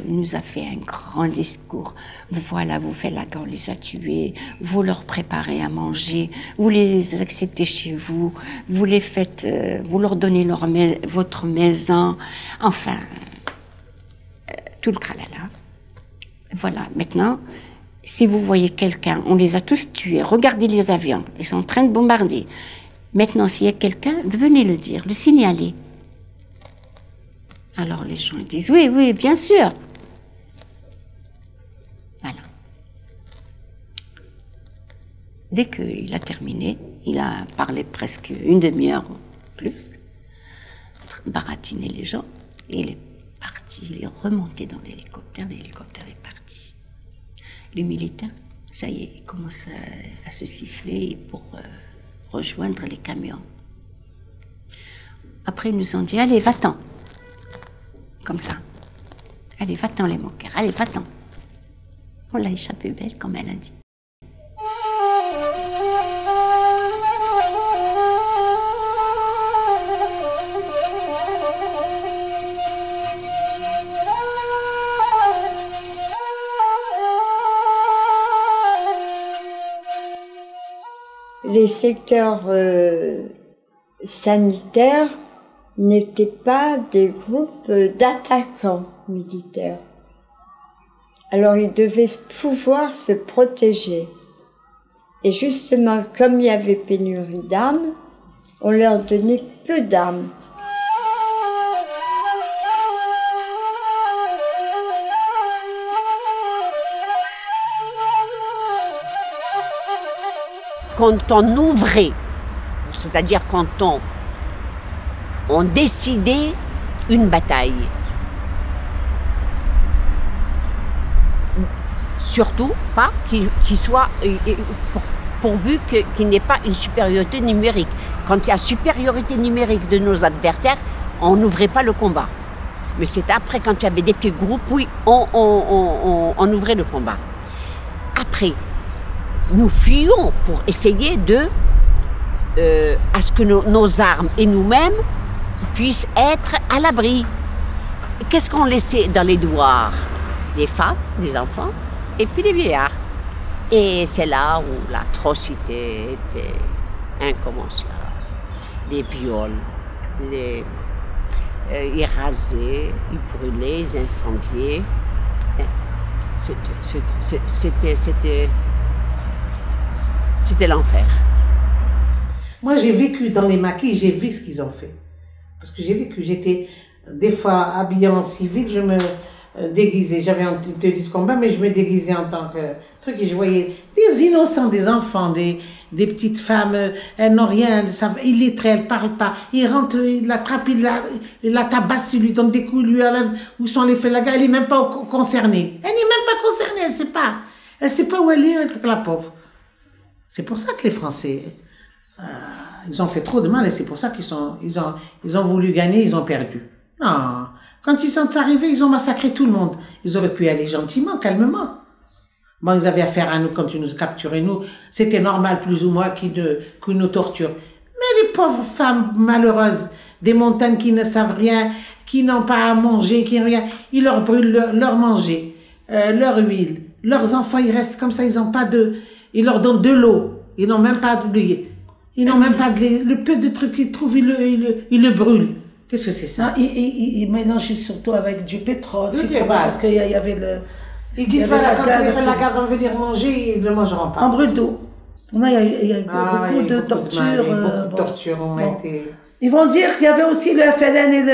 nous a fait un grand discours. Voilà, vous faites la guerre, on les a tués, vous leur préparez à manger, vous les acceptez chez vous, vous les faites, vous leur donnez votre maison, enfin, tout le tralala. Voilà, maintenant, si vous voyez quelqu'un, on les a tous tués, regardez les avions, ils sont en train de bombarder. Maintenant, s'il y a quelqu'un, venez le dire, le signaler. Alors les gens disent, oui, oui, bien sûr. Voilà. Dès qu'il a terminé, il a parlé presque une demi-heure ou plus, baratiné les gens, et il est parti, il est remonté dans l'hélicoptère est parti. Les militaires, ça y est, ils commencent à se siffler pour rejoindre les camions. Après, ils nous ont dit, allez, va-t'en. Comme ça. Allez, va-t'en les moqueurs, allez, va-t'en. On l'a échappé belle, comme elle a dit. Les secteurs sanitaires n'étaient pas des groupes d'attaquants militaires. Alors ils devaient pouvoir se protéger. Et justement, comme il y avait pénurie d'armes, on leur donnait peu d'armes. Quand on ouvrait, c'est-à-dire quand on décidait une bataille, surtout pas qu'il soit pourvu qu'il n'y ait pas une supériorité numérique. Quand il y a supériorité numérique de nos adversaires, on n'ouvrait pas le combat. Mais c'est après, quand il y avait des petits groupes, oui, on ouvrait le combat. Après, nous fuyions pour essayer à ce que nos armes et nous-mêmes puissent être à l'abri. Qu'est-ce qu'on laissait dans les douars? Les femmes, les enfants et puis les vieillards. Et c'est là où l'atrocité était incommensurable. Les viols, ils rasaient, ils brûlaient, ils incendiaient. C'était l'enfer. Moi, j'ai vécu dans les maquis, j'ai vu ce qu'ils ont fait. Parce que j'ai vécu, j'étais des fois habillée en civil, je me déguisais, j'avais une tenue de combat, mais je me déguisais en tant que truc, et je voyais des innocents, des enfants, des petites femmes, elles n'ont rien, illettrées, elles ne parlent pas. Ils rentrent, ils l'attrapent, ils la tabassent, ils lui donnent des coups, lui enlèvent où sont les faits. La gare, elle n'est même pas concernée. Elle n'est même pas concernée, elle ne sait pas. Elle ne sait pas où elle est, la pauvre. C'est pour ça que les Français, ils ont fait trop de mal et c'est pour ça ils ont voulu gagner, ils ont perdu. Non, quand ils sont arrivés, ils ont massacré tout le monde. Ils auraient pu aller gentiment, calmement. Bon, ils avaient affaire à nous quand ils nous capturaient, nous. C'était normal, plus ou moins, qu'ils nous torturent. Mais les pauvres femmes malheureuses, des montagnes qui ne savent rien, qui n'ont pas à manger, qui n'ont rien, ils leur brûlent leur manger, leur huile. Leurs enfants, ils restent comme ça, ils n'ont pas de... Ils leur donnent de l'eau. Ils n'ont même pas d'oublier. Ils n'ont même pas de... Le peu de trucs qu'ils trouvent, ils le brûlent. Qu'est-ce que c'est ça? Ils mélangent surtout avec du pétrole. Parce qu'il y avait le... Ils disent, voilà, quand les Falagas vont venir manger, ils ne le mangeront pas. En brûle tout. Il y a eu beaucoup de tortures. Beaucoup de tortures ont été... Ils vont dire qu'il y avait aussi le FLN et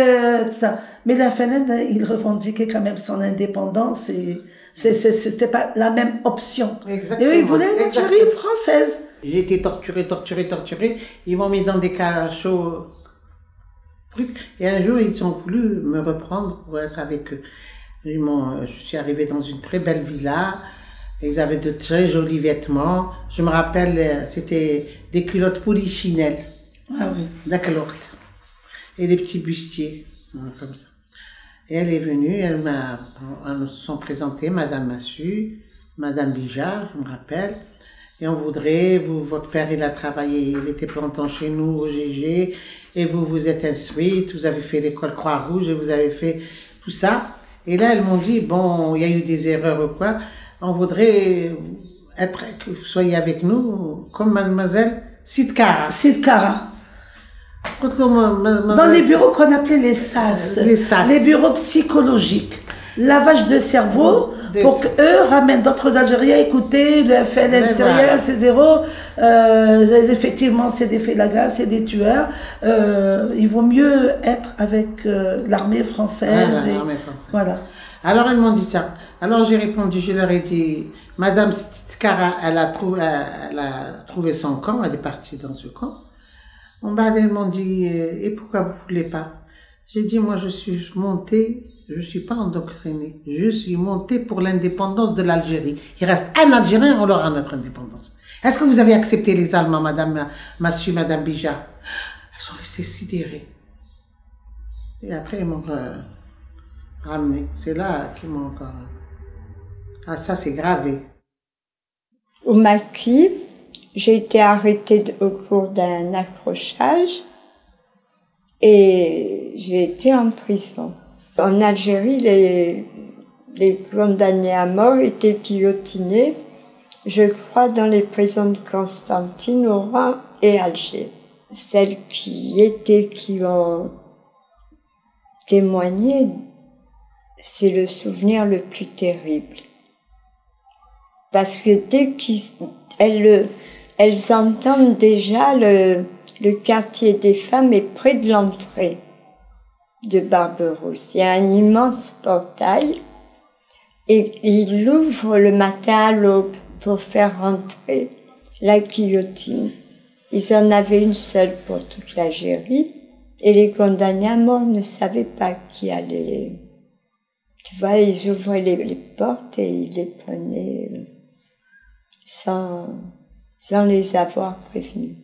tout ça. Mais le FLN, il revendiquait quand même son indépendance et c'était pas la même option. Exactement. Et eux, ils voulaient une Algérie française. J'ai été torturée. Ils m'ont mis dans des cachots. Et un jour, ils ont voulu me reprendre pour être avec eux. Je suis arrivée dans une très belle villa. Ils avaient de très jolis vêtements. Je me rappelle, c'était des culottes polichinelles. Ah oui. D'accord. Et des petits bustiers, comme ça. Et elle est venue, elles nous sont présentées, Madame Massu, Madame Bijard, je me rappelle. Et on voudrait, votre père, il a travaillé, il était plantant chez nous au GG, et vous vous êtes instruite, vous avez fait l'école Croix-Rouge, et vous avez fait tout ça. Et là, elles m'ont dit, bon, il y a eu des erreurs ou quoi, on voudrait que vous soyez avec nous, comme mademoiselle Sidkara. Sidkara. Dans les bureaux qu'on appelait les SAS, les bureaux psychologiques, lavage de cerveau, pour qu'eux ramènent d'autres Algériens, écoutez, le FLN, c'est rien, c'est zéro, effectivement c'est des Falagas, c'est des tueurs, il vaut mieux être avec l'armée française. Voilà. Alors elles m'ont dit ça. Alors j'ai répondu, je leur ai dit, Madame Sidkara, elle a trouvé son camp, elle est partie dans ce camp. Elles m'ont dit, et pourquoi vous ne voulez pas? J'ai dit, moi je suis montée, je ne suis pas endoctrinée, je suis montée pour l'indépendance de l'Algérie. Il reste un Algérien, on aura notre indépendance. Est-ce que vous avez accepté les Allemands, Madame Massu, Madame Bijard? Elles sont restées sidérées. Et après, ils m'ont ramené. C'est là qu'ils m'ont encore... Ah, ça, c'est gravé. Au maquis, j'ai été arrêtée au cours d'un accrochage et j'ai été en prison. En Algérie, les condamnés à mort étaient guillotinés, je crois, dans les prisons de Constantine, Oran et Alger. Celles qui ont témoigné, c'est le souvenir le plus terrible. Parce que dès elles entendent déjà le quartier des femmes est près de l'entrée de Barberousse. Il y a un immense portail et ils l'ouvrent le matin à l'aube pour faire rentrer la guillotine. Ils en avaient une seule pour toute l'Algérie et les condamnés à mort ne savaient pas qui allait. Tu vois, ils ouvraient les portes et ils les prenaient sans les avoir prévenus.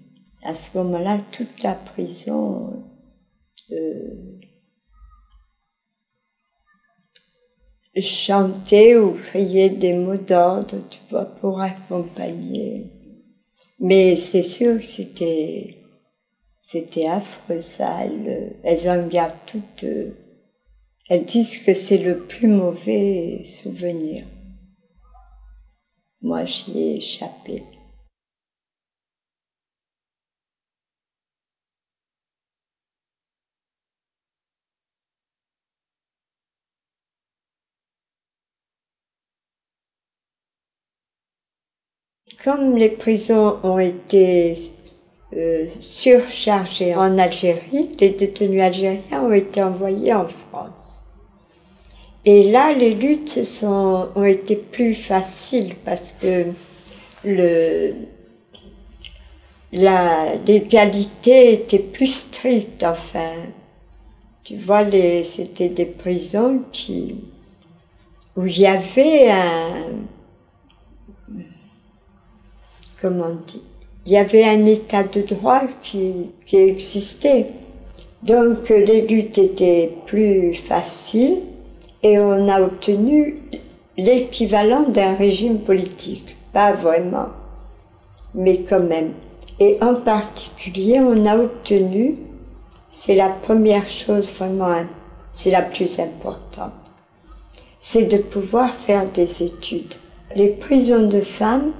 À ce moment-là, toute la prison chantait ou criait des mots d'ordre, tu vois, pour accompagner. Mais c'est sûr que c'était affreux, ça. Elles en gardent toutes. Elles disent que c'est le plus mauvais souvenir. Moi, j'y ai échappé. Comme les prisons ont été surchargées en Algérie, les détenus algériens ont été envoyés en France. Et là, les luttes ont été plus faciles parce que l'égalité était plus stricte, enfin. Tu vois, c'était des prisons où il y avait comment on dit, il y avait un état de droit qui existait. Donc les luttes étaient plus faciles et on a obtenu l'équivalent d'un régime politique. Pas vraiment, mais quand même. Et en particulier, on a obtenu, c'est la première chose vraiment, c'est la plus importante, c'est de pouvoir faire des études. Les prisons de femmes,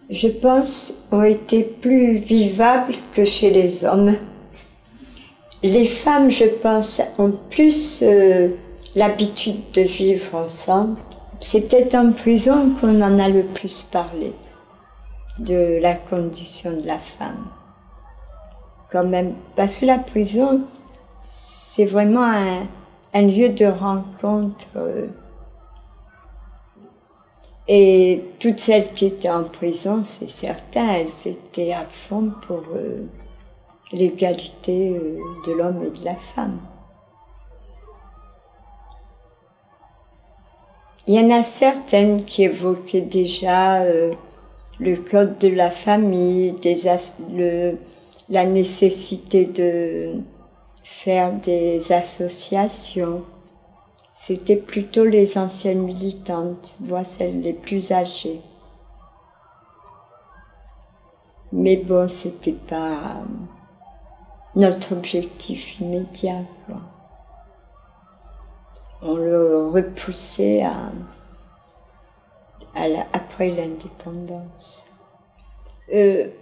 je pense, ont été plus vivables que chez les hommes. Les femmes, je pense, ont plus l'habitude de vivre ensemble. C'est peut-être en prison qu'on en a le plus parlé, de la condition de la femme. Quand même, parce que la prison, c'est vraiment un lieu de rencontre. Et toutes celles qui étaient en prison, c'est certain, elles étaient à fond pour l'égalité de l'homme et de la femme. Il y en a certaines qui évoquaient déjà le code de la famille, la nécessité de faire des associations. C'était plutôt les anciennes militantes, voire celles les plus âgées. Mais bon, c'était pas notre objectif immédiat, quoi. On le repoussait après l'indépendance.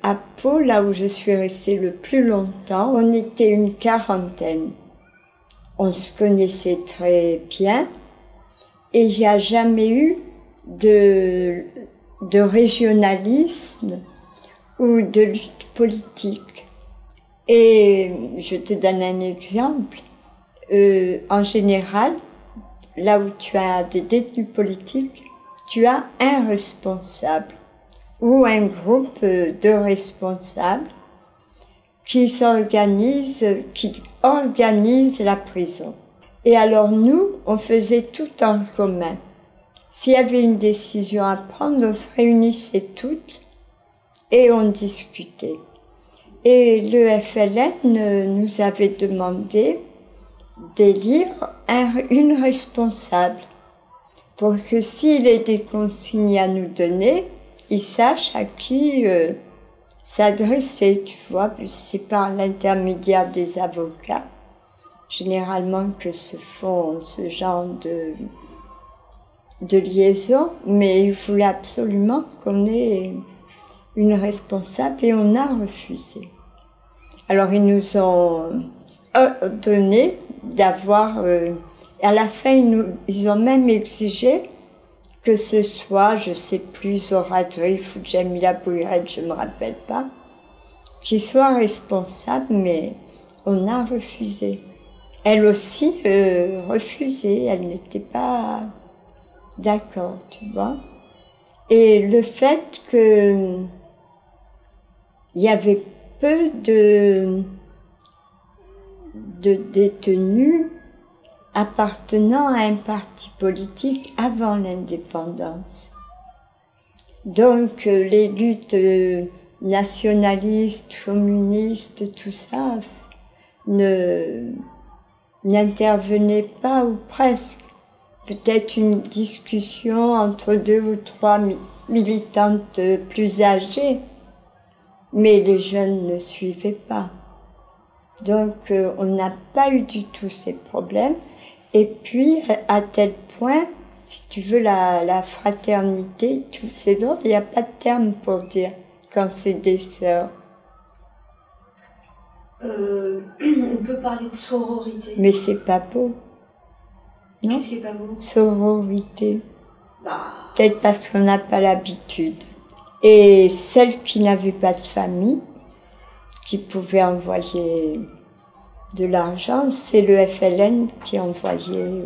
À Pau, là où je suis restée le plus longtemps, on était une quarantaine. On se connaissait très bien et il n'y a jamais eu de régionalisme ou de lutte politique. Et je te donne un exemple. En général, là où tu as des détenus politiques, tu as un responsable ou un groupe de responsables qui organise la prison. Et alors nous, on faisait tout en commun. S'il y avait une décision à prendre, on se réunissait toutes et on discutait. Et le FLN nous avait demandé d'élire une responsable pour que s'il ait des consignes à nous donner, il sache à qui s'adresser, tu vois. C'est par l'intermédiaire des avocats, généralement, que se font ce genre de liaison, mais il voulait absolument qu'on ait une responsable et on a refusé. Alors ils nous ont donné d'avoir... à la fin, ils ont même exigé que ce soit, je ne sais plus, Zora Dreyf ou Jamila Bouhired, je ne me rappelle pas, qui soit responsable, mais on a refusé. Elle aussi refusait, elle n'était pas d'accord, tu vois. Et le fait qu'il y avait peu de détenus appartenant à un parti politique avant l'indépendance. Donc les luttes nationalistes, communistes, tout ça, n'intervenaient pas ou presque. Peut-être une discussion entre 2 ou 3 militantes plus âgées, mais les jeunes ne suivaient pas. Donc on n'a pas eu du tout ces problèmes. Et puis, à tel point, si tu veux, la fraternité, c'est drôle, il n'y a pas de terme pour dire quand c'est des sœurs. On peut parler de sororité. Mais c'est pas beau. Qu'est-ce qui est pas beau? Sororité. Peut-être parce qu'on n'a pas l'habitude. Et celles qui n'avaient pas de famille, qui pouvaient envoyer de l'argent, c'est le FLN qui envoyait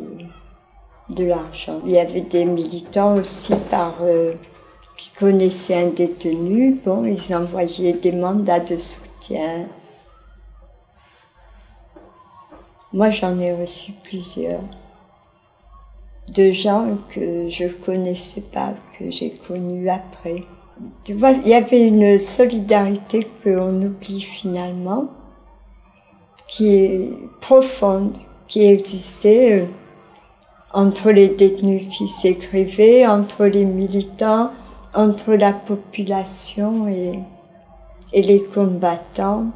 de l'argent. Il y avait des militants aussi qui connaissaient un détenu. Bon, ils envoyaient des mandats de soutien. Moi, j'en ai reçu plusieurs. De gens que je connaissais pas, que j'ai connus après. Tu vois, il y avait une solidarité qu'on oublie finalement, qui est profonde, qui existait entre les détenus qui s'écrivaient, entre les militants, entre la population et les combattants.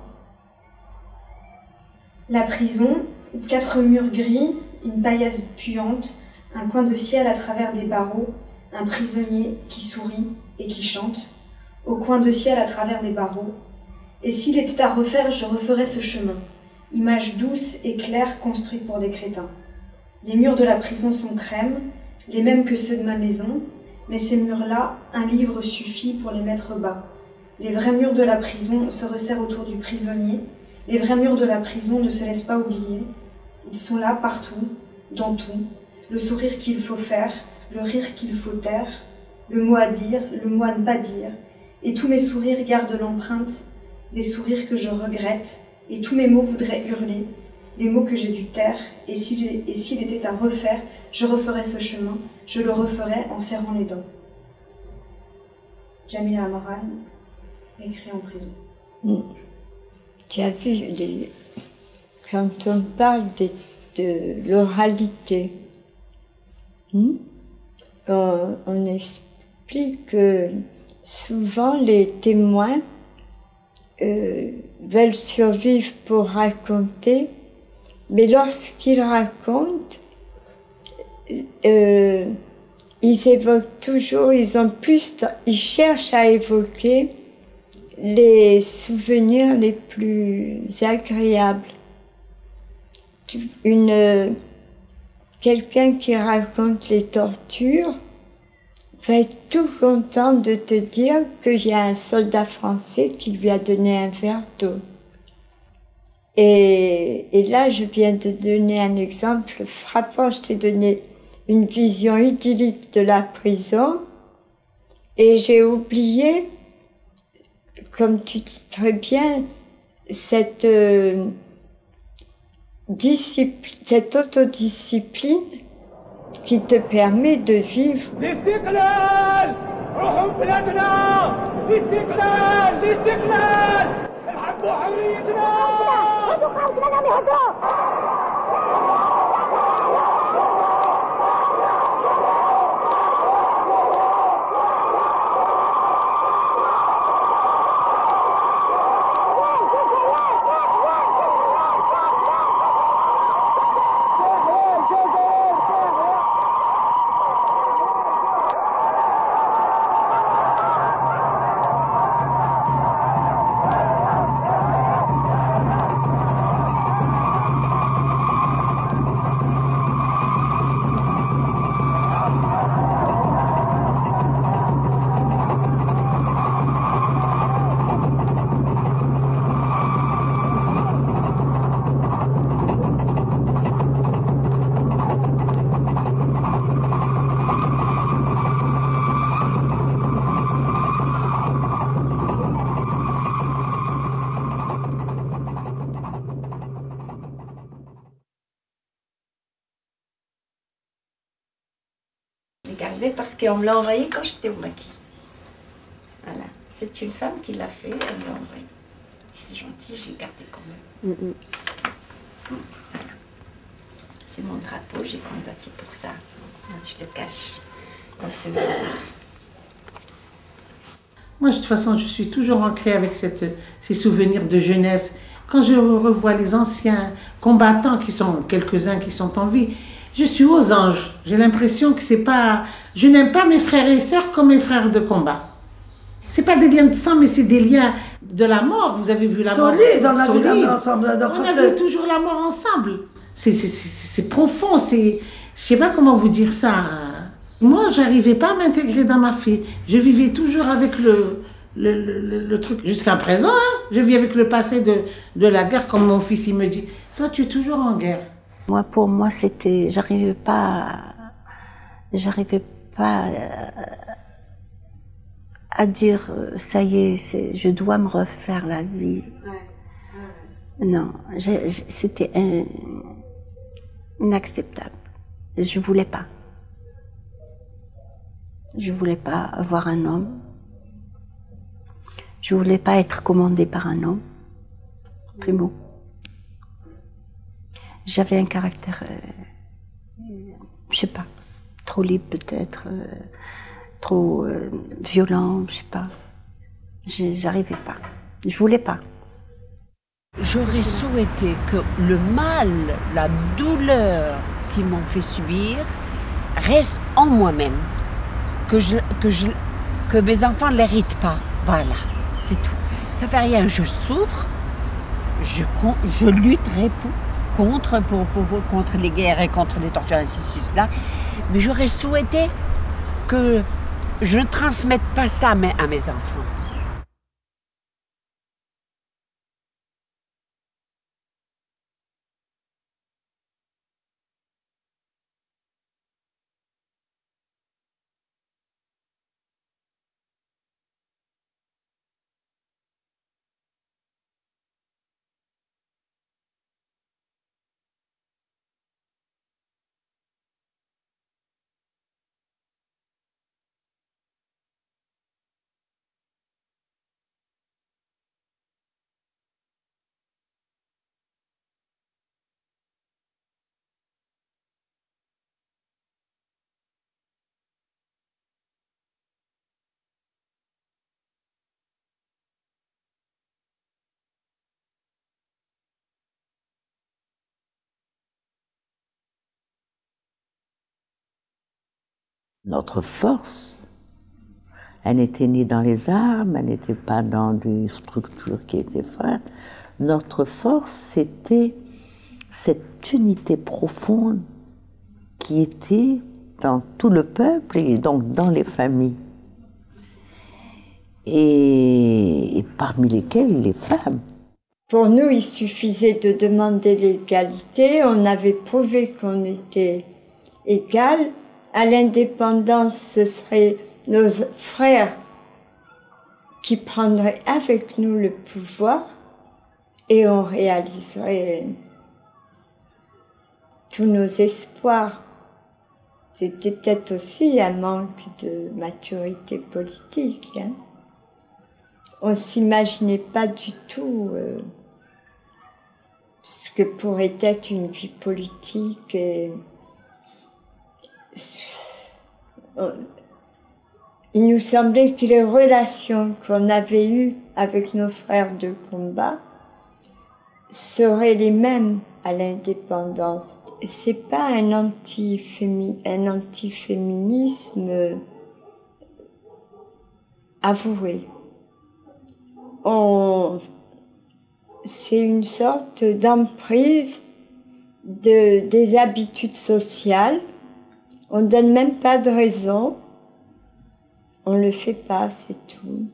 La prison, 4 murs gris, une paillasse puante, un coin de ciel à travers des barreaux, un prisonnier qui sourit et qui chante, au coin de ciel à travers des barreaux. Et s'il était à refaire, je referais ce chemin, image douce et claire construite pour des crétins. Les murs de la prison sont crème, les mêmes que ceux de ma maison, mais ces murs-là, un livre suffit pour les mettre bas. Les vrais murs de la prison se resserrent autour du prisonnier, les vrais murs de la prison ne se laissent pas oublier. Ils sont là partout, dans tout, le sourire qu'il faut faire, le rire qu'il faut taire, le mot à dire, le mot à ne pas dire, et tous mes sourires gardent l'empreinte des sourires que je regrette, et tous mes mots voudraient hurler, les mots que j'ai dû taire, et s'il était à refaire, je referais ce chemin, je le referais en serrant les dents. Jamila Amaran, écrit en prison. Tu as vu, quand on parle de l'oralité, on explique que souvent les témoins veulent survivre pour raconter, mais lorsqu'ils racontent, ils évoquent toujours, ils cherchent à évoquer les souvenirs les plus agréables. Quelqu'un qui raconte les tortures va être tout content de te dire qu'il y a un soldat français qui lui a donné un verre d'eau. Et là, je viens de donner un exemple frappant. Je t'ai donné une vision idyllique de la prison et j'ai oublié, comme tu dis très bien, cette autodiscipline qui te permet de vivre. Parce qu'on me l'a envoyé quand j'étais au maquis. Voilà. C'est une femme qui l'a fait, elle me l'a envoyé. C'est gentil, j'ai gardé quand même. Voilà. C'est mon drapeau, j'ai combattu pour ça. Je le cache comme c'est vrai. Moi, de toute façon, je suis toujours ancrée avec ces souvenirs de jeunesse. Quand je revois les anciens combattants, quelques-uns qui sont en vie, je suis aux anges. J'ai l'impression que c'est pas... Je n'aime pas mes frères et sœurs comme mes frères de combat. C'est pas des liens de sang, mais c'est des liens de la mort. Vous avez vu la mort. Solide, on a vu la mort ensemble. On a vu toujours la mort ensemble. C'est profond, je sais pas comment vous dire ça. Moi, j'arrivais pas à m'intégrer dans ma fille. Je vivais toujours avec le truc. Jusqu'à présent, hein, je vis avec le passé de la guerre, comme mon fils, il me dit. Toi, tu es toujours en guerre. Moi, pour moi, c'était... J'arrivais pas à dire, ça y est, je dois me refaire la vie. Non, c'était inacceptable. Je voulais pas. Je voulais pas avoir un homme. Je voulais pas être commandée par un homme. Primo. J'avais un caractère... je sais pas, trop libre peut-être, trop violent, je sais pas. J'arrivais pas, je voulais pas. J'aurais souhaité que le mal, la douleur qu'ils m'ont fait subir reste en moi-même, que mes enfants ne l'héritent pas. Voilà, c'est tout. Ça fait rien, je souffre, je lutterai contre les guerres et contre les tortures, ainsi de suite, là. Mais j'aurais souhaité que je ne transmette pas ça à mes enfants. Notre force, elle n'était ni dans les armes, elle n'était pas dans des structures qui étaient fortes. Notre force, c'était cette unité profonde qui était dans tout le peuple et donc dans les familles. Et parmi lesquelles les femmes. Pour nous, il suffisait de demander l'égalité. On avait prouvé qu'on était égal. À l'indépendance, ce seraient nos frères qui prendraient avec nous le pouvoir et on réaliserait tous nos espoirs. C'était peut-être aussi un manque de maturité politique. Hein. On ne s'imaginait pas du tout ce que pourrait être une vie politique. Et il nous semblait que les relations qu'on avait eues avec nos frères de combat seraient les mêmes à l'indépendance. C'est pas un antiféminisme avoué. C'est une sorte d'emprise des habitudes sociales. On ne donne même pas de raison. On ne le fait pas, c'est tout.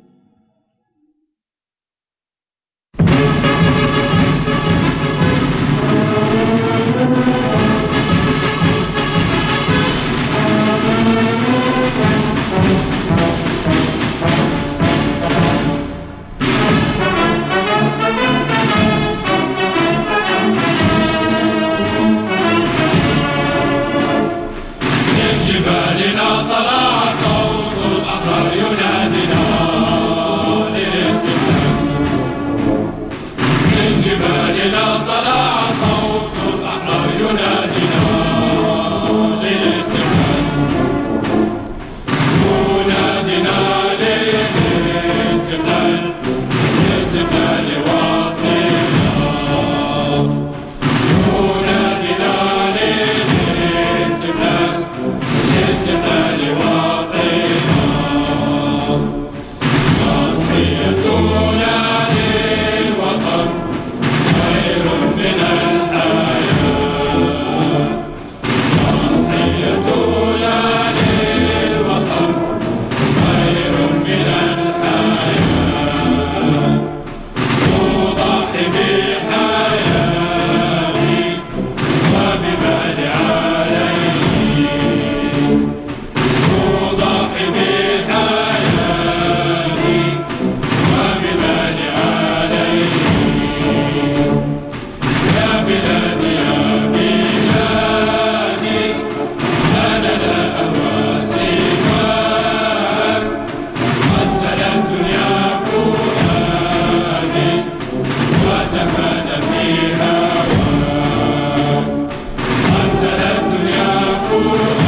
أنزل الدنيا فوق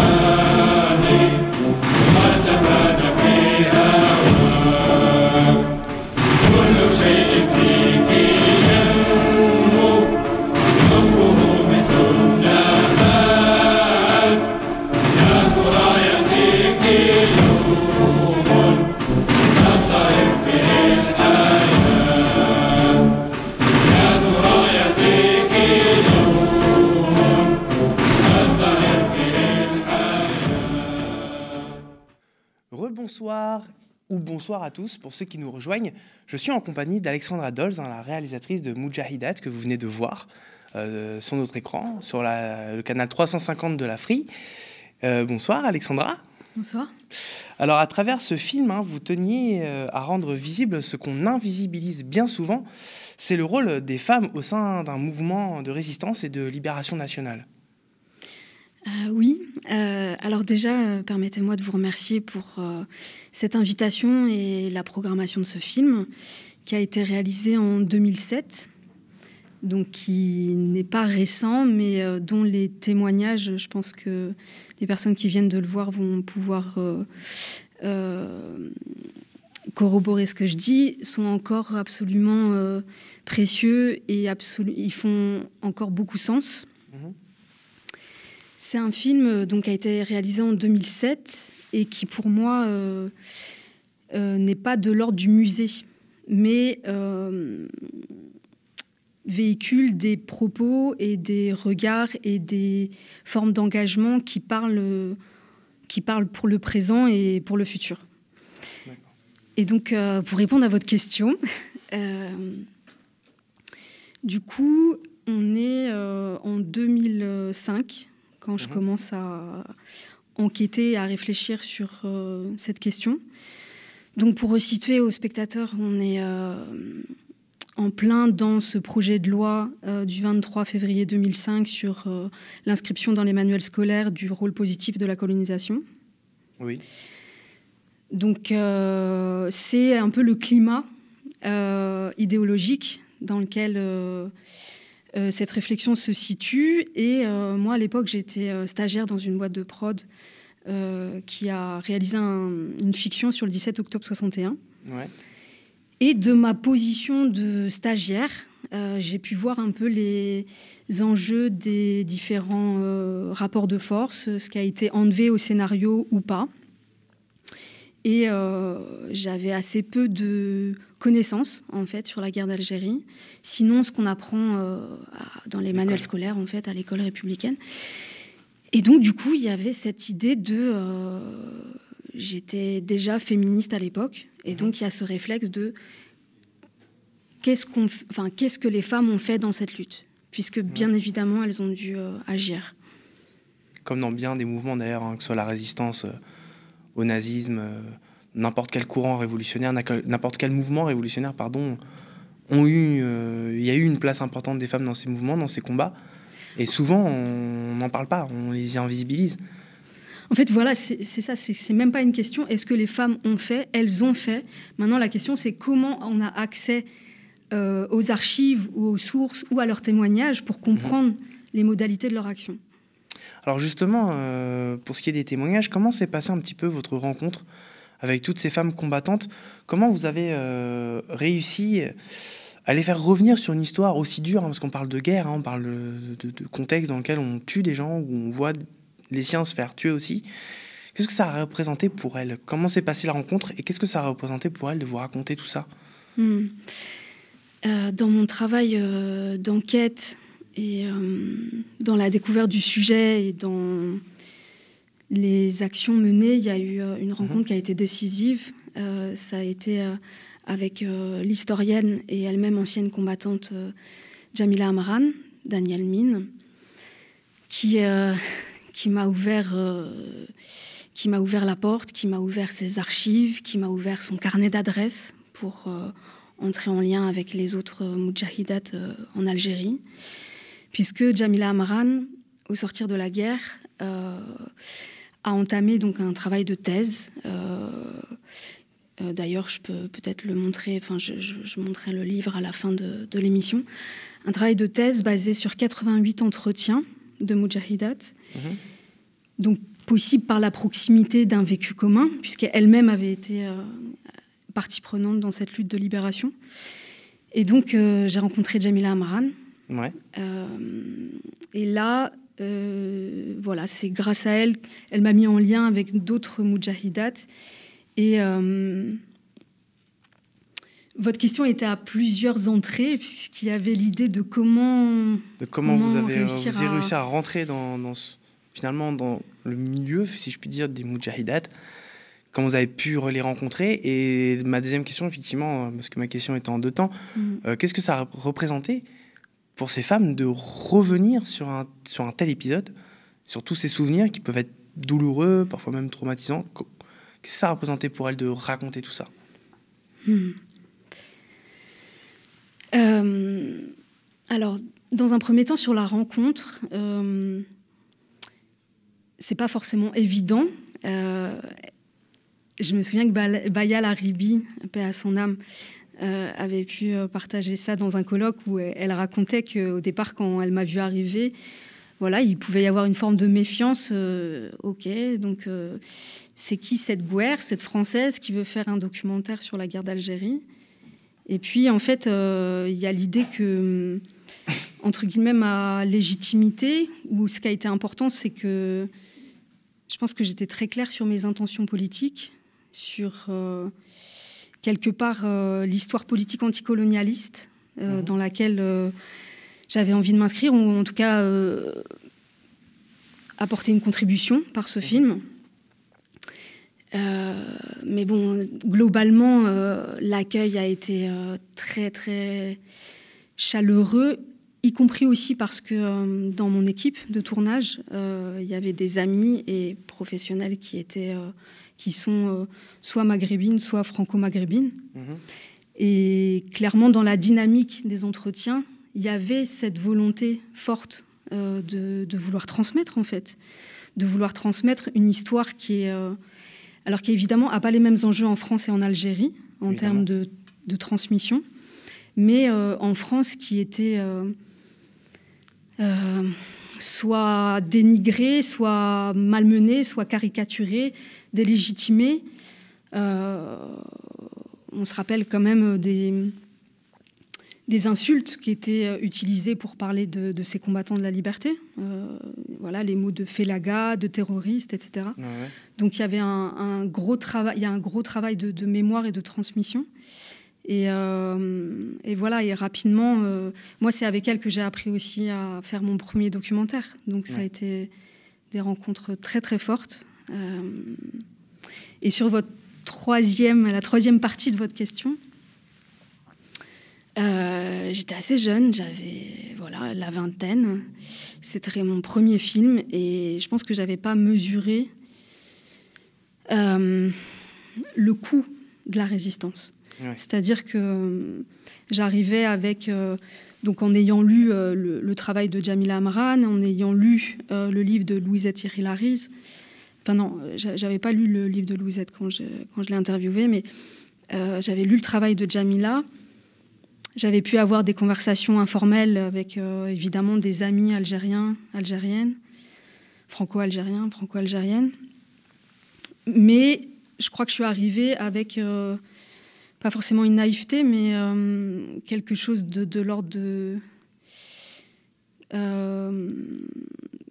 Bonsoir ou bonsoir à tous pour ceux qui nous rejoignent. Je suis en compagnie d'Alexandra Dolz, la réalisatrice de Mujahidat que vous venez de voir sur notre écran, sur le canal 350 de la Free. Bonsoir Alexandra. Bonsoir. Alors à travers ce film, vous teniez à rendre visible ce qu'on invisibilise bien souvent, c'est le rôle des femmes au sein d'un mouvement de résistance et de libération nationale. Oui, alors déjà, permettez-moi de vous remercier pour cette invitation et la programmation de ce film qui a été réalisé en 2007, donc qui n'est pas récent, mais dont les témoignages, je pense que les personnes qui viennent de le voir vont pouvoir corroborer ce que je dis, sont encore absolument précieux et ils font encore beaucoup sens. C'est un film donc, qui a été réalisé en 2007 et qui, pour moi, n'est pas de l'ordre du musée, mais véhicule des propos et des regards et des formes d'engagement qui parlent pour le présent et pour le futur. D'accord. Et donc, pour répondre à votre question, du coup, on est en 2005, quand je commence à enquêter et à réfléchir sur cette question. Donc, pour resituer aux spectateurs, on est en plein dans ce projet de loi du 23 février 2005 sur l'inscription dans les manuels scolaires du rôle positif de la colonisation. Oui. Donc, c'est un peu le climat idéologique dans lequel cette réflexion se situe. Et moi, à l'époque, j'étais stagiaire dans une boîte de prod qui a réalisé une fiction sur le 17 octobre 61. Ouais. Et de ma position de stagiaire, j'ai pu voir un peu les enjeux des différents rapports de force, ce qui a été enlevé au scénario ou pas. Et j'avais assez peu de connaissances, en fait, sur la guerre d'Algérie. Sinon, ce qu'on apprend dans les manuels scolaires, en fait, à l'école républicaine. Et donc, du coup, il y avait cette idée de... j'étais déjà féministe à l'époque. Et donc, il y a ce réflexe de... qu'est-ce que les femmes ont fait dans cette lutte ? Puisque, bien évidemment, elles ont dû agir. Comme dans bien des mouvements, d'ailleurs, que ce soit la résistance... au nazisme, n'importe quel courant révolutionnaire, n'importe quel mouvement révolutionnaire, il y a eu une place importante des femmes dans ces mouvements, dans ces combats. Et souvent, on n'en parle pas, on les invisibilise. En fait, voilà, c'est ça, c'est même pas une question. Est-ce que les femmes ont fait ? Elles ont fait. Maintenant, la question, c'est comment on a accès aux archives ou aux sources ou à leurs témoignages pour comprendre les modalités de leur action. Alors justement, pour ce qui est des témoignages, comment s'est passée un petit peu votre rencontre avec toutes ces femmes combattantes ? Comment vous avez réussi à les faire revenir sur une histoire aussi dure, parce qu'on parle de guerre, on parle de contexte dans lequel on tue des gens, où on voit les siens se faire tuer aussi. Qu'est-ce que ça a représenté pour elles ? Comment s'est passée la rencontre et qu'est-ce que ça a représenté pour elles de vous raconter tout ça ? Dans mon travail d'enquête... Et dans la découverte du sujet et dans les actions menées, il y a eu une rencontre qui a été décisive. Ça a été avec l'historienne et elle-même ancienne combattante Jamila Amran, Danielle Mine, qui m'a ouvert la porte, qui m'a ouvert ses archives, qui m'a ouvert son carnet d'adresses pour entrer en lien avec les autres Mujahidat en Algérie. Puisque Jamila Amran, au sortir de la guerre, a entamé donc un travail de thèse. D'ailleurs, je peux peut-être le montrer, je montrerai le livre à la fin de l'émission. Un travail de thèse basé sur 88 entretiens de Mujahidat, donc possible par la proximité d'un vécu commun, puisqu'elle-même avait été partie prenante dans cette lutte de libération. Et donc, j'ai rencontré Jamila Amran. Ouais. Et là, voilà, c'est grâce à elle, elle m'a mis en lien avec d'autres Mujahidat. Et votre question était à plusieurs entrées, puisqu'il y avait l'idée de comment vous avez réussi à rentrer finalement dans le milieu, si je puis dire, des Mujahidat. comment vous avez pu les rencontrer. Et ma deuxième question, effectivement, parce que ma question est en deux temps, qu'est-ce que ça a représenté pour ces femmes de revenir sur un tel épisode, sur tous ces souvenirs qui peuvent être douloureux, parfois même traumatisants? Qu'est-ce que ça a représenté pour elles de raconter tout ça? Alors, dans un premier temps, sur la rencontre, c'est pas forcément évident. Je me souviens que Baya Laribi, paix à son âme, avait pu partager ça dans un colloque où elle racontait qu'au départ, quand elle m'a vu arriver, voilà, il pouvait y avoir une forme de méfiance. Ok, donc c'est qui cette Gouer, cette Française qui veut faire un documentaire sur la guerre d'Algérie? Et puis, en fait, il y a l'idée que, entre guillemets, ma légitimité, ou ce qui a été important, c'est que je pense que j'étais très claire sur mes intentions politiques, sur quelque part l'histoire politique anticolonialiste dans laquelle j'avais envie de m'inscrire, ou en tout cas apporter une contribution par ce film. Mais bon, globalement, l'accueil a été très, très chaleureux, y compris aussi parce que dans mon équipe de tournage, il y avait des amis et professionnels qui sont soit maghrébines, soit franco-maghrébines. Et clairement, dans la dynamique des entretiens, il y avait cette volonté forte de vouloir transmettre, en fait. De vouloir transmettre une histoire qui est... alors qui, évidemment, n'a pas les mêmes enjeux en France et en Algérie, en termes de transmission, mais en France, qui était soit dénigrée, soit malmenée, soit caricaturée, délégitimée. On se rappelle quand même des insultes qui étaient utilisées pour parler de ces combattants de la liberté. Voilà, les mots de félaga, de terroriste, etc. Ouais. Donc il y avait un gros travail de mémoire et de transmission. Et voilà, et rapidement, moi c'est avec elle que j'ai appris aussi à faire mon premier documentaire. Donc ça a été des rencontres très très fortes. Et sur la troisième partie de votre question, j'étais assez jeune, j'avais la vingtaine. C'était mon premier film et je pense que j'avais pas mesuré le coût de la résistance. Ouais. C'est-à-dire que j'arrivais avec, donc en ayant lu le travail de Jamila Amran, en ayant lu le livre de Louisette Hiril-Hariz. Enfin non, j'avais pas lu le livre de Louisette quand je l'ai interviewée, mais j'avais lu le travail de Jamila. J'avais pu avoir des conversations informelles avec, évidemment, des amis algériens, algériennes, franco-algériens, franco-algériennes. Mais je crois que je suis arrivée avec, pas forcément une naïveté, mais quelque chose de l'ordre de...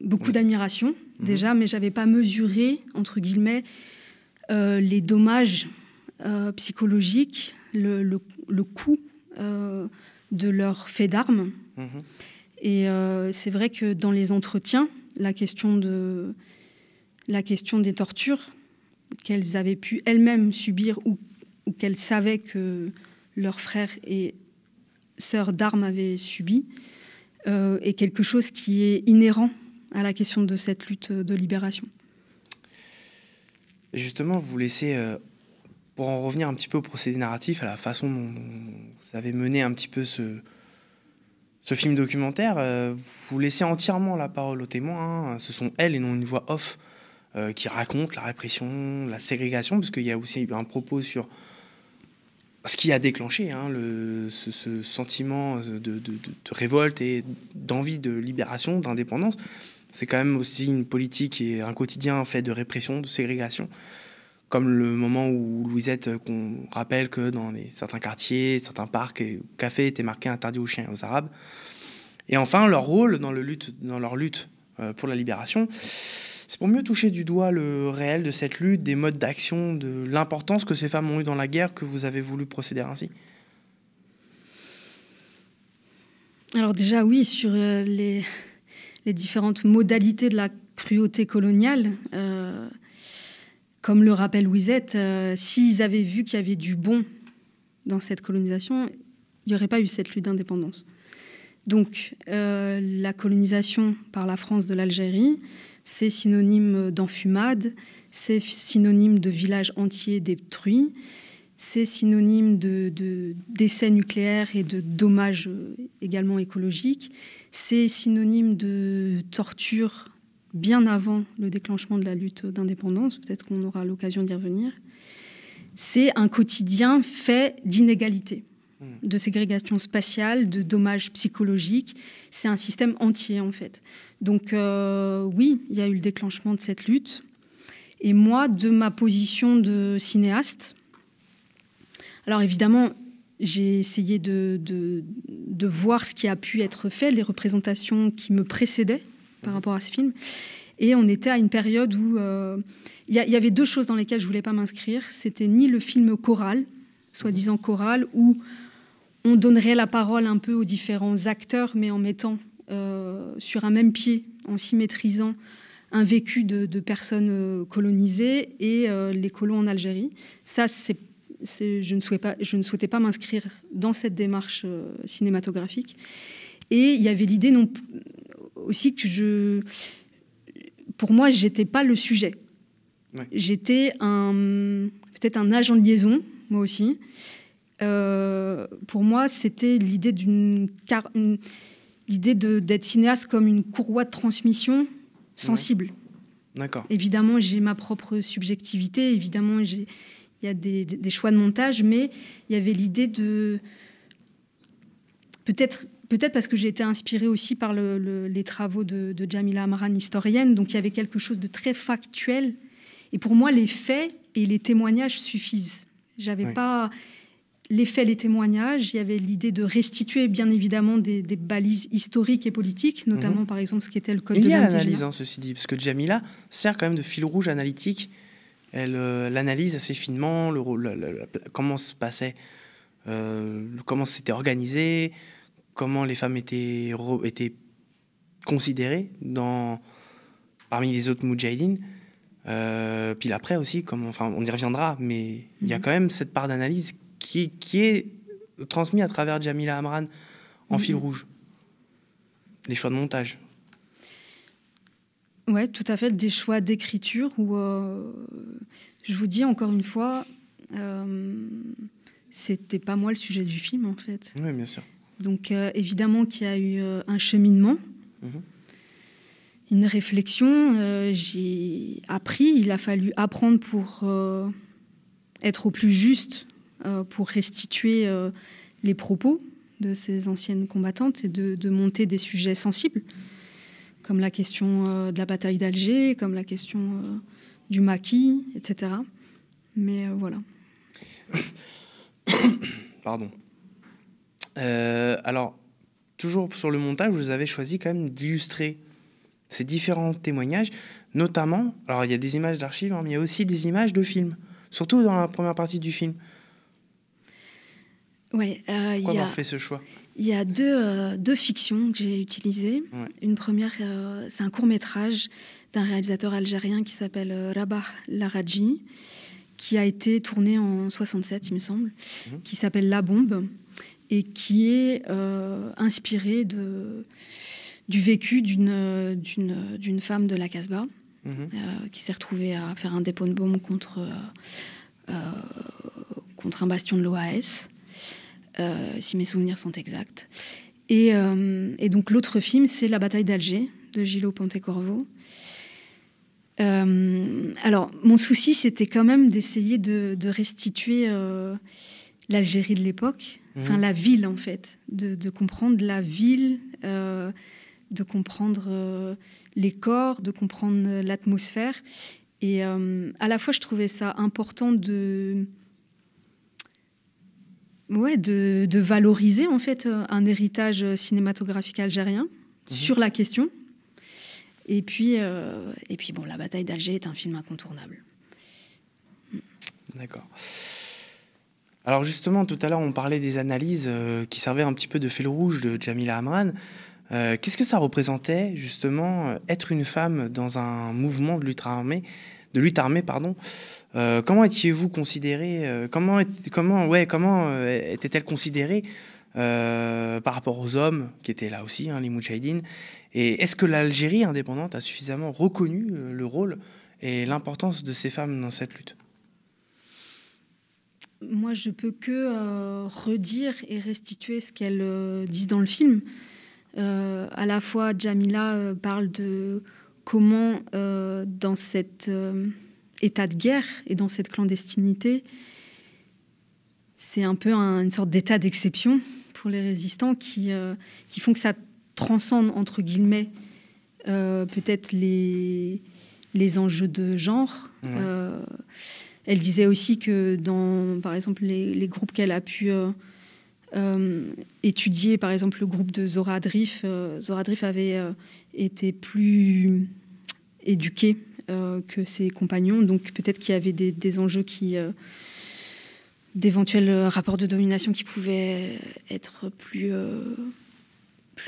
beaucoup d'admiration, déjà, mais je n'avais pas mesuré, entre guillemets, les dommages psychologiques, le coût de leur fait d'armes. Et c'est vrai que dans les entretiens, la question des tortures qu'elles avaient pu elles-mêmes subir ou qu'elles savaient que leurs frères et sœurs d'armes avaient subi est quelque chose qui est inhérent à la question de cette lutte de libération. Justement, vous laissez... pour en revenir un petit peu au procédé narratif, à la façon dont vous avez mené un petit peu ce film documentaire, vous laissez entièrement la parole aux témoins. Hein. Ce sont elles et non une voix off qui raconte la répression, la ségrégation, parce qu'il y a aussi un propos sur ce qui a déclenché ce sentiment de révolte et d'envie de libération, d'indépendance. C'est quand même aussi une politique et un quotidien fait de répression, de ségrégation. Comme le moment où Louisette, qu'on rappelle que dans certains quartiers, certains parcs et cafés étaient marqués interdits aux chiens et aux Arabes. Et enfin, leur rôle dans leur lutte pour la libération, c'est pour mieux toucher du doigt le réel de cette lutte, des modes d'action, de l'importance que ces femmes ont eu dans la guerre, que vous avez voulu procéder ainsi. Alors déjà, oui, sur les différentes modalités de la cruauté coloniale, comme le rappelle Louisette, s'ils avaient vu qu'il y avait du bon dans cette colonisation, il n'y aurait pas eu cette lutte d'indépendance. Donc, la colonisation par la France de l'Algérie, c'est synonyme d'enfumade, c'est synonyme de villages entiers détruits, c'est synonyme d'essais nucléaires et de dommages également écologiques, c'est synonyme de torture bien avant le déclenchement de la lutte d'indépendance, peut-être qu'on aura l'occasion d'y revenir. C'est un quotidien fait d'inégalités, de ségrégation spatiale, de dommages psychologiques. C'est un système entier, en fait. Donc, oui, il y a eu le déclenchement de cette lutte. Et moi, de ma position de cinéaste, alors évidemment, j'ai essayé de voir ce qui a pu être fait, les représentations qui me précédaient par rapport à ce film. Et on était à une période où il y avait deux choses dans lesquelles je ne voulais pas m'inscrire. C'était ni le film choral, soi-disant choral, où on donnerait la parole un peu aux différents acteurs, mais en mettant sur un même pied, en symétrisant un vécu de personnes colonisées et les colons en Algérie. Ça, je ne souhaitais pas m'inscrire dans cette démarche cinématographique. Et il y avait l'idée aussi que pour moi, je n'étais pas le sujet. Ouais. J'étais peut-être un agent de liaison, moi aussi. Pour moi, c'était l'idée d'être cinéaste comme une courroie de transmission sensible. Ouais. D'accord. Évidemment, j'ai ma propre subjectivité. Évidemment, il y a des choix de montage, mais il y avait l'idée de... Peut-être parce que j'ai été inspirée aussi par les travaux de Jamila Amran, historienne, donc il y avait quelque chose de très factuel. Et pour moi, les faits et les témoignages suffisent. J'avais pas les faits, les témoignages. Il y avait l'idée de restituer, bien évidemment, des balises historiques et politiques, notamment, par exemple, ce qui était le code de l'indigénat. Il y a l'analyse, ceci dit, parce que Jamila sert quand même de fil rouge analytique. Elle l'analyse assez finement, comment se passait, comment c'était organisé, comment les femmes étaient considérées parmi les autres moudjahidines. Puis après aussi, on y reviendra, mais il y a quand même cette part d'analyse qui est transmise à travers Jamila Amran en fil rouge. Les choix de montage. Oui, tout à fait, des choix d'écriture où, je vous dis encore une fois, c'était pas moi le sujet du film, en fait. Oui, bien sûr. Donc, évidemment qu'il y a eu un cheminement, une réflexion. J'ai appris, il a fallu apprendre pour être au plus juste, pour restituer les propos de ces anciennes combattantes et de monter des sujets sensibles, comme la question de la bataille d'Alger, comme la question du maquis, etc. Mais voilà. Pardon. Alors, toujours sur le montage, vous avez choisi quand même d'illustrer ces différents témoignages, notamment, alors il y a des images d'archives, mais il y a aussi des images de films, surtout dans la première partie du film. Ouais, pourquoi avoir fait ce choix ? Il y a deux fictions que j'ai utilisées. Ouais. Une première, c'est un court-métrage d'un réalisateur algérien qui s'appelle Rabah Laradji, qui a été tourné en 67, il me semble, qui s'appelle La Bombe, et qui est inspiré du vécu d'une femme de la Casbah, qui s'est retrouvée à faire un dépôt de bombe contre un bastion de l'OAS, si mes souvenirs sont exacts. Et donc l'autre film, c'est La bataille d'Alger, de Gillo Pontecorvo. Alors, mon souci, c'était quand même d'essayer de restituer l'Algérie de l'époque, enfin la ville en fait, de comprendre la ville, de comprendre les corps, de comprendre l'atmosphère. Et à la fois, je trouvais ça important de valoriser en fait un héritage cinématographique algérien sur la question. Et puis bon, La bataille d'Alger est un film incontournable. D'accord. Alors justement, tout à l'heure, on parlait des analyses qui servaient un petit peu de fil rouge de Jamila Amran. Qu'est-ce que ça représentait, justement, être une femme dans un mouvement de l'ultra-armée, lutte armée, pardon. Comment étiez-vous considéré, comment était-elle considérée par rapport aux hommes qui étaient là aussi, les Moudjahidines? Et est-ce que l'Algérie indépendante a suffisamment reconnu le rôle et l'importance de ces femmes dans cette lutte? Moi, je peux que redire et restituer ce qu'elles disent dans le film. À la fois, Djamila parle de comment, dans cet état de guerre et dans cette clandestinité, c'est un peu une sorte d'état d'exception pour les résistants qui font que ça transcende, entre guillemets, peut-être les enjeux de genre. Elle disait aussi que dans, par exemple, les groupes qu'elle a pu étudier, par exemple le groupe de Zora Drif avait été plus éduqué que ses compagnons, donc peut-être qu'il y avait des enjeux d'éventuels rapports de domination qui pouvaient être plus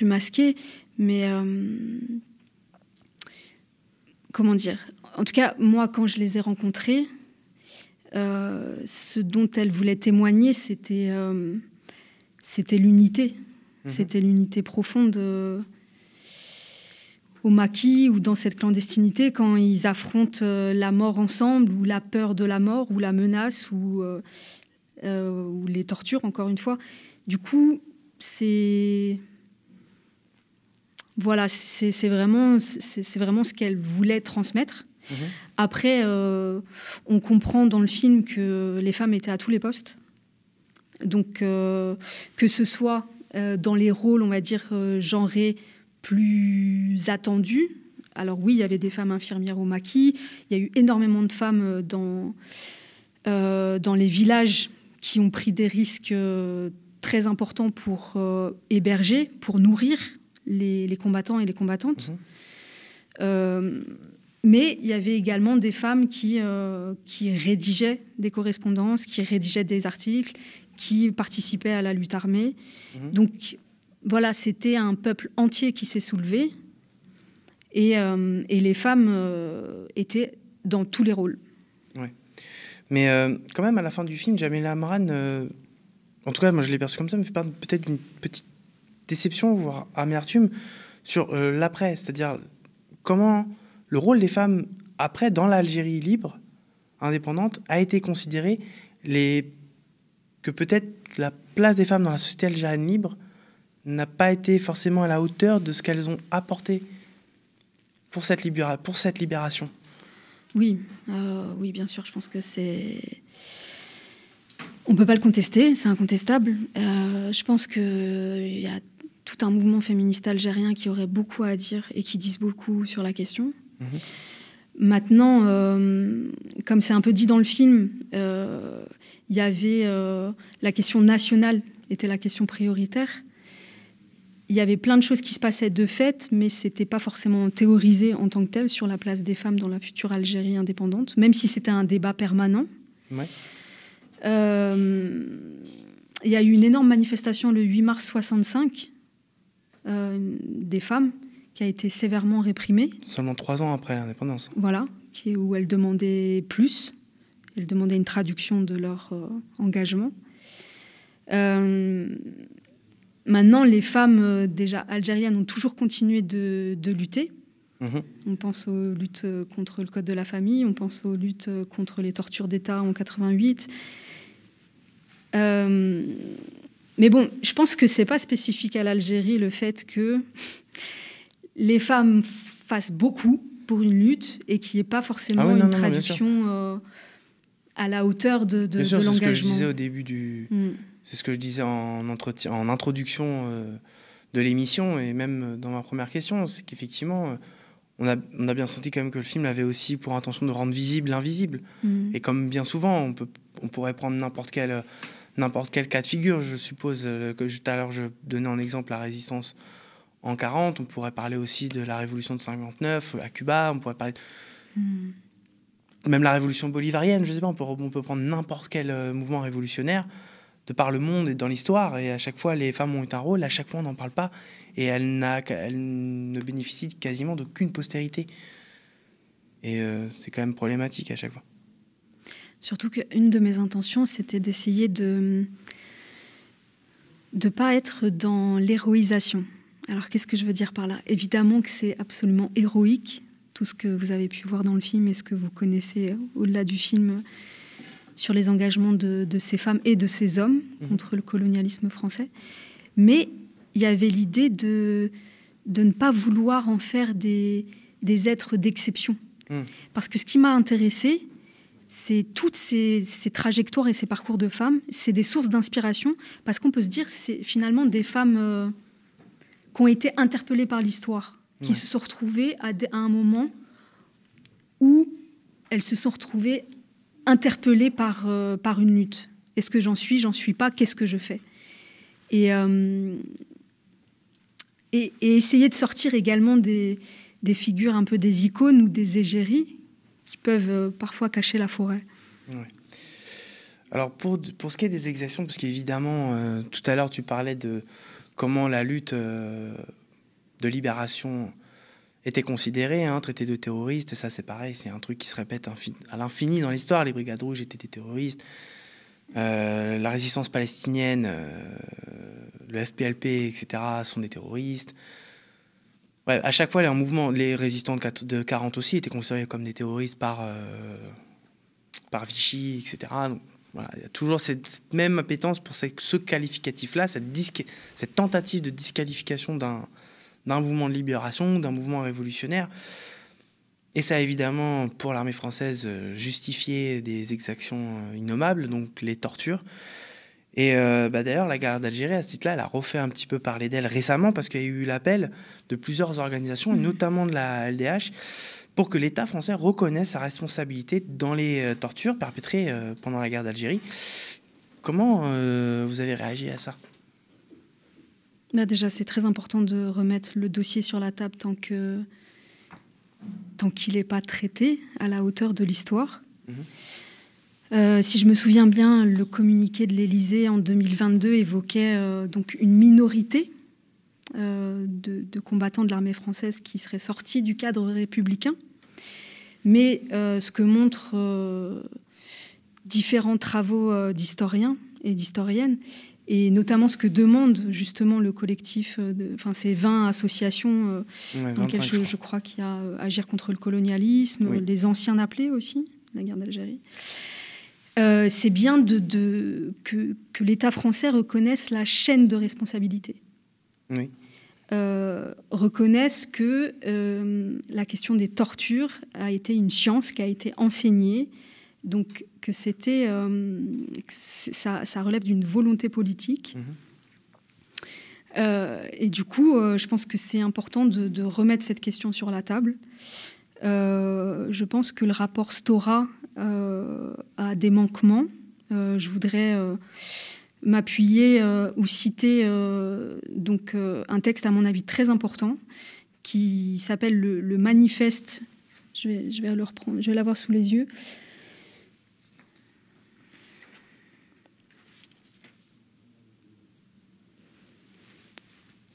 masqués, mais comment dire, en tout cas moi quand je les ai rencontrés, ce dont elle voulait témoigner, c'était l'unité. C'était l'unité profonde au maquis ou dans cette clandestinité, quand ils affrontent la mort ensemble, ou la peur de la mort, ou la menace, ou les tortures, encore une fois. Du coup, c'est vraiment ce qu'elle voulait transmettre. Après, on comprend dans le film que les femmes étaient à tous les postes. Donc, que ce soit dans les rôles, on va dire, genrés plus attendus. Alors oui, il y avait des femmes infirmières au maquis. Il y a eu énormément de femmes dans les villages qui ont pris des risques très importants pour héberger, pour nourrir les combattants et les combattantes. Mais il y avait également des femmes qui rédigeaient des correspondances, qui rédigeaient des articles, qui participaient à la lutte armée. Donc voilà, c'était un peuple entier qui s'est soulevé, et les femmes étaient dans tous les rôles. Ouais. Mais quand même, à la fin du film, Djamila Amran, en tout cas, moi je l'ai perçu comme ça, me fait peut-être une petite déception, voire amertume, sur l'après, c'est-à-dire comment le rôle des femmes après, dans l'Algérie libre, indépendante, a été considéré, que peut-être la place des femmes dans la société algérienne libre n'a pas été forcément à la hauteur de ce qu'elles ont apporté pour cette libération. Oui, oui, bien sûr, je pense que c'est... On ne peut pas le contester, c'est incontestable. Je pense qu'il y a tout un mouvement féministe algérien qui aurait beaucoup à dire et qui disent beaucoup sur la question. Maintenant, comme c'est un peu dit dans le film, il y avait la question nationale était la question prioritaire. Il y avait plein de choses qui se passaient de fait, mais c'était pas forcément théorisé en tant que tel sur la place des femmes dans la future Algérie indépendante, même si c'était un débat permanent. Ouais. Il y a eu une énorme manifestation le 8 mars 65 des femmes qui a été sévèrement réprimée. Seulement 3 ans après l'indépendance. Voilà, où elles demandaient plus. Elles demandaient une traduction de leur engagement. Maintenant, les femmes déjà algériennes ont toujours continué de lutter. On pense aux luttes contre le Code de la famille, on pense aux luttes contre les tortures d'État en 88. Mais bon, je pense que c'est pas spécifique à l'Algérie le fait que les femmes fassent beaucoup pour une lutte et qu'il n'y ait pas forcément une traduction à la hauteur de l'engagement. C'est ce que je disais au début c'est ce que je disais en introduction de l'émission, et même dans ma première question, c'est qu'effectivement, on a bien senti quand même que le film avait aussi pour intention de rendre visible l'invisible. Et comme bien souvent, on pourrait prendre n'importe quel cas de figure. Je suppose que tout à l'heure, je donnais en exemple la résistance en 40, on pourrait parler aussi de la révolution de 59 à Cuba, on pourrait parler même la révolution bolivarienne, je sais pas, on peut prendre n'importe quel mouvement révolutionnaire de par le monde et dans l'histoire, et à chaque fois les femmes ont eu un rôle, à chaque fois on n'en parle pas, et elles ne bénéficient quasiment d'aucune postérité. Et c'est quand même problématique à chaque fois. Surtout qu'une de mes intentions, c'était d'essayer de ne pas être dans l'héroïsation. Alors, qu'est-ce que je veux dire par là? Évidemment que c'est absolument héroïque, tout ce que vous avez pu voir dans le film et ce que vous connaissez au-delà du film sur les engagements de ces femmes et de ces hommes contre le colonialisme français. Mais il y avait l'idée de ne pas vouloir en faire des êtres d'exception. Parce que ce qui m'a intéressée, c'est toutes ces trajectoires et ces parcours de femmes, c'est des sources d'inspiration, parce qu'on peut se dire c'est finalement des femmes qui ont été interpellées par l'histoire, qui se sont retrouvées à un moment où elles se sont retrouvées interpellées par une lutte. Est-ce que j'en suis pas, qu'est-ce que je fais? Et essayer de sortir également des figures un peu des icônes ou des égéries qui peuvent parfois cacher la forêt. Ouais. Alors pour ce qui est des exactions, parce qu'évidemment, tout à l'heure tu parlais de comment la lutte de libération était considérée, traité de terroriste, ça c'est pareil, c'est un truc qui se répète à l'infini dans l'histoire. Les Brigades Rouges étaient des terroristes, la résistance palestinienne, le FPLP, etc. sont des terroristes. Ouais, à chaque fois, les mouvements, les résistants de 40 aussi étaient considérés comme des terroristes par Vichy, etc. Donc, voilà, il y a toujours cette même appétence pour ce qualificatif-là, cette tentative de disqualification d'un mouvement de libération, d'un mouvement révolutionnaire. Et ça a évidemment, pour l'armée française, justifié des exactions innommables, donc les tortures. Et d'ailleurs, la guerre d'Algérie, à ce titre-là, elle a refait un petit peu parler d'elle récemment parce qu'il y a eu l'appel de plusieurs organisations, et notamment de la LDH, pour que l'État français reconnaisse sa responsabilité dans les tortures perpétrées pendant la guerre d'Algérie. Comment vous avez réagi à ça? Déjà, c'est très important de remettre le dossier sur la table tant qu'il n'est pas traité à la hauteur de l'histoire. Si je me souviens bien, le communiqué de l'Élysée en 2022 évoquait donc une minorité de combattants de l'armée française qui seraient sortis du cadre républicain. Mais ce que montrent différents travaux d'historiens et d'historiennes, et notamment ce que demande justement le collectif, ces 20 associations dans lesquelles je crois qu'il y a Agir contre le colonialisme, les anciens appelés aussi, la guerre d'Algérie. C'est bien que l'État français reconnaisse la chaîne de responsabilité. Oui. Reconnaisse que la question des tortures a été une science qui a été enseignée, donc que ça relève d'une volonté politique. Et du coup, je pense que c'est important de remettre cette question sur la table. Je pense que le rapport Stora a des manquements. Je voudrais m'appuyer ou citer un texte, à mon avis, très important qui s'appelle le manifeste. Je vais le reprendre, je vais l'avoir sous les yeux.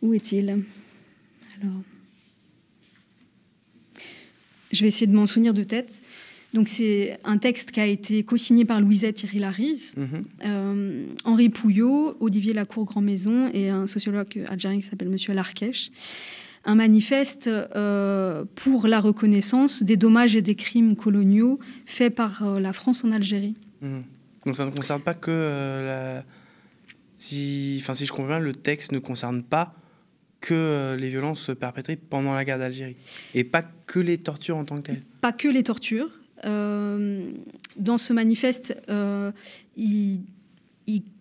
Où est-il? Alors, je vais essayer de m'en souvenir de tête. Donc, c'est un texte qui a été co-signé par Louisette Thierry Larize, Henri Pouillot, Olivier Lacour-Grandmaison et un sociologue algérien qui s'appelle Monsieur Larkesh. Un manifeste pour la reconnaissance des dommages et des crimes coloniaux faits par la France en Algérie. Donc, ça ne concerne pas que si je comprends bien, le texte ne concerne pas que les violences perpétrées pendant la guerre d'Algérie et pas que les tortures en tant que telles. Pas que les tortures. Dans ce manifeste, il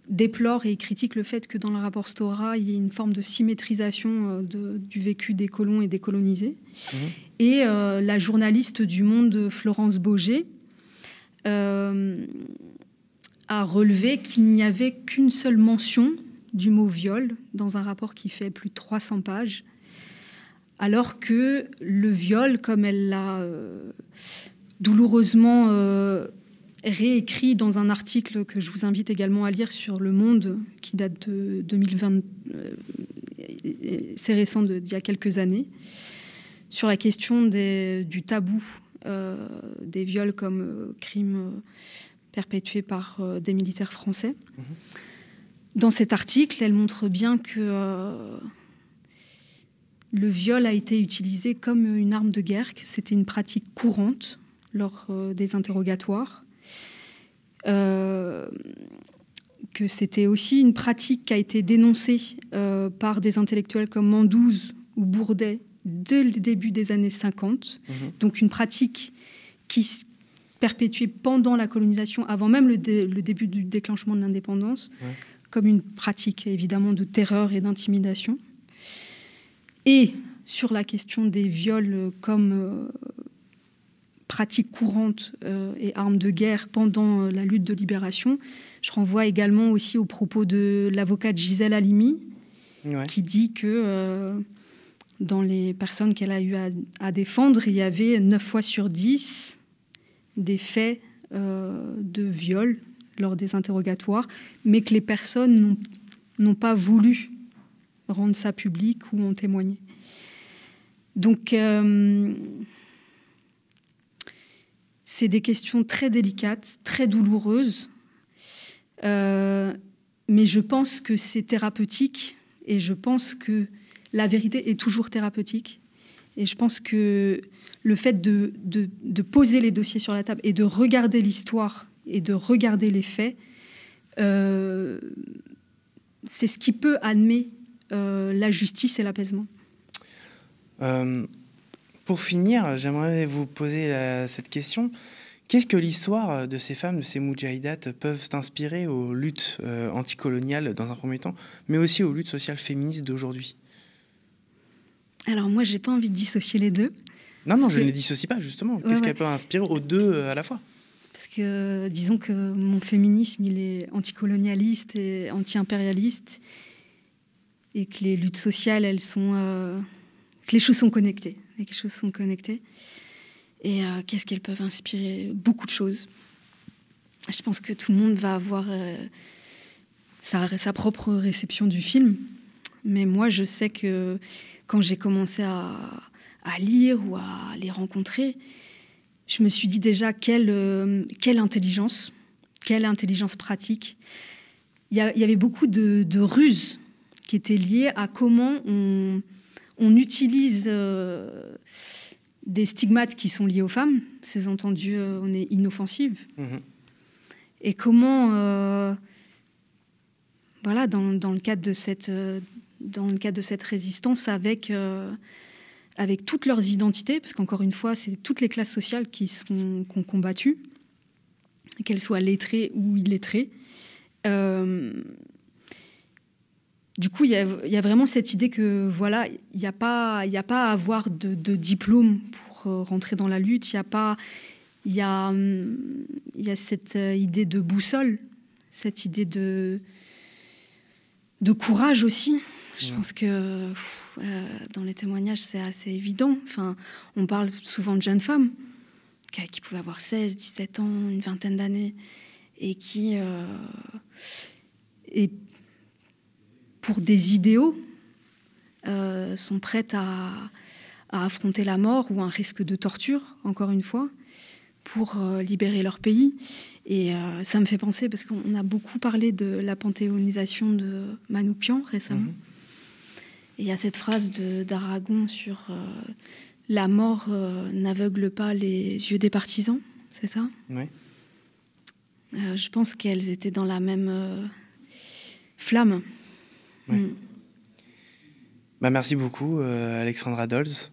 déplore et il critique le fait que dans le rapport Stora, il y ait une forme de symétrisation du vécu des colons et des colonisés. Et la journaliste du Monde, Florence Baugé, a relevé qu'il n'y avait qu'une seule mention du mot viol dans un rapport qui fait plus de 300 pages, alors que le viol, comme elle l'a douloureusement réécrit dans un article que je vous invite également à lire sur Le Monde, qui date de 2020, c'est récent, d'il y a quelques années, sur la question du tabou des viols comme crimes perpétués par des militaires français. Dans cet article, elle montre bien que le viol a été utilisé comme une arme de guerre, que c'était une pratique courante lors des interrogatoires, que c'était aussi une pratique qui a été dénoncée par des intellectuels comme Mandouze ou Bourdet dès le début des années 50. Donc une pratique qui se perpétuait pendant la colonisation, avant même le début du déclenchement de l'indépendance, comme une pratique évidemment de terreur et d'intimidation. Et sur la question des viols comme pratique courante et arme de guerre pendant la lutte de libération, je renvoie également aussi aux propos de l'avocate Gisèle Halimi, qui dit que dans les personnes qu'elle a eu à défendre, il y avait 9 fois sur 10 des faits de viol lors des interrogatoires, mais que les personnes n'ont pas voulu rendre ça public ou en témoigner. Donc, c'est des questions très délicates, très douloureuses, mais je pense que c'est thérapeutique et je pense que la vérité est toujours thérapeutique. Et je pense que le fait de poser les dossiers sur la table et de regarder l'histoire et de regarder les faits, c'est ce qui peut amener la justice et l'apaisement. Pour finir, j'aimerais vous poser cette question. Qu'est-ce que l'histoire de ces femmes, de ces moudjahidates, peuvent inspirer aux luttes anticoloniales dans un premier temps, mais aussi aux luttes sociales féministes d'aujourd'hui? Alors moi, j'ai pas envie de dissocier les deux. Non, je ne les dissocie pas, justement. Qu'est-ce qu'elle peut inspirer aux deux à la fois? Parce que, disons que mon féminisme, il est anticolonialiste et anti-impérialiste, et que les luttes sociales, elles sont... que les choses sont connectées. Les choses sont connectées. Et qu'est-ce qu'elles peuvent inspirer? Beaucoup de choses. Je pense que tout le monde va avoir sa propre réception du film. Mais moi, je sais que quand j'ai commencé à lire ou à les rencontrer, je me suis dit déjà quelle intelligence pratique. Il y avait beaucoup de ruses qui étaient liées à comment on utilise des stigmates qui sont liés aux femmes. C'est entendu, on est inoffensive. Et comment, voilà, dans le cadre de cette résistance avec toutes leurs identités, parce qu'encore une fois, c'est toutes les classes sociales qui ont combattu, qu'elles soient lettrées ou illettrées. Du coup, il y a vraiment cette idée que voilà, il n'y a pas à avoir de diplôme pour rentrer dans la lutte. Il y a cette idée de boussole, cette idée de courage aussi. Je pense que dans les témoignages, c'est assez évident. Enfin, on parle souvent de jeunes femmes qui pouvaient avoir 16, 17 ans, une vingtaine d'années, et qui... et pour des idéaux, sont prêtes à affronter la mort ou un risque de torture, encore une fois, pour libérer leur pays. Et ça me fait penser, parce qu'on a beaucoup parlé de la panthéonisation de Manouchian récemment. Et il y a cette phrase d'Aragon sur la mort n'aveugle pas les yeux des partisans, c'est ça? Oui. Je pense qu'elles étaient dans la même flamme. Oui. Merci beaucoup, Alexandra Dolz.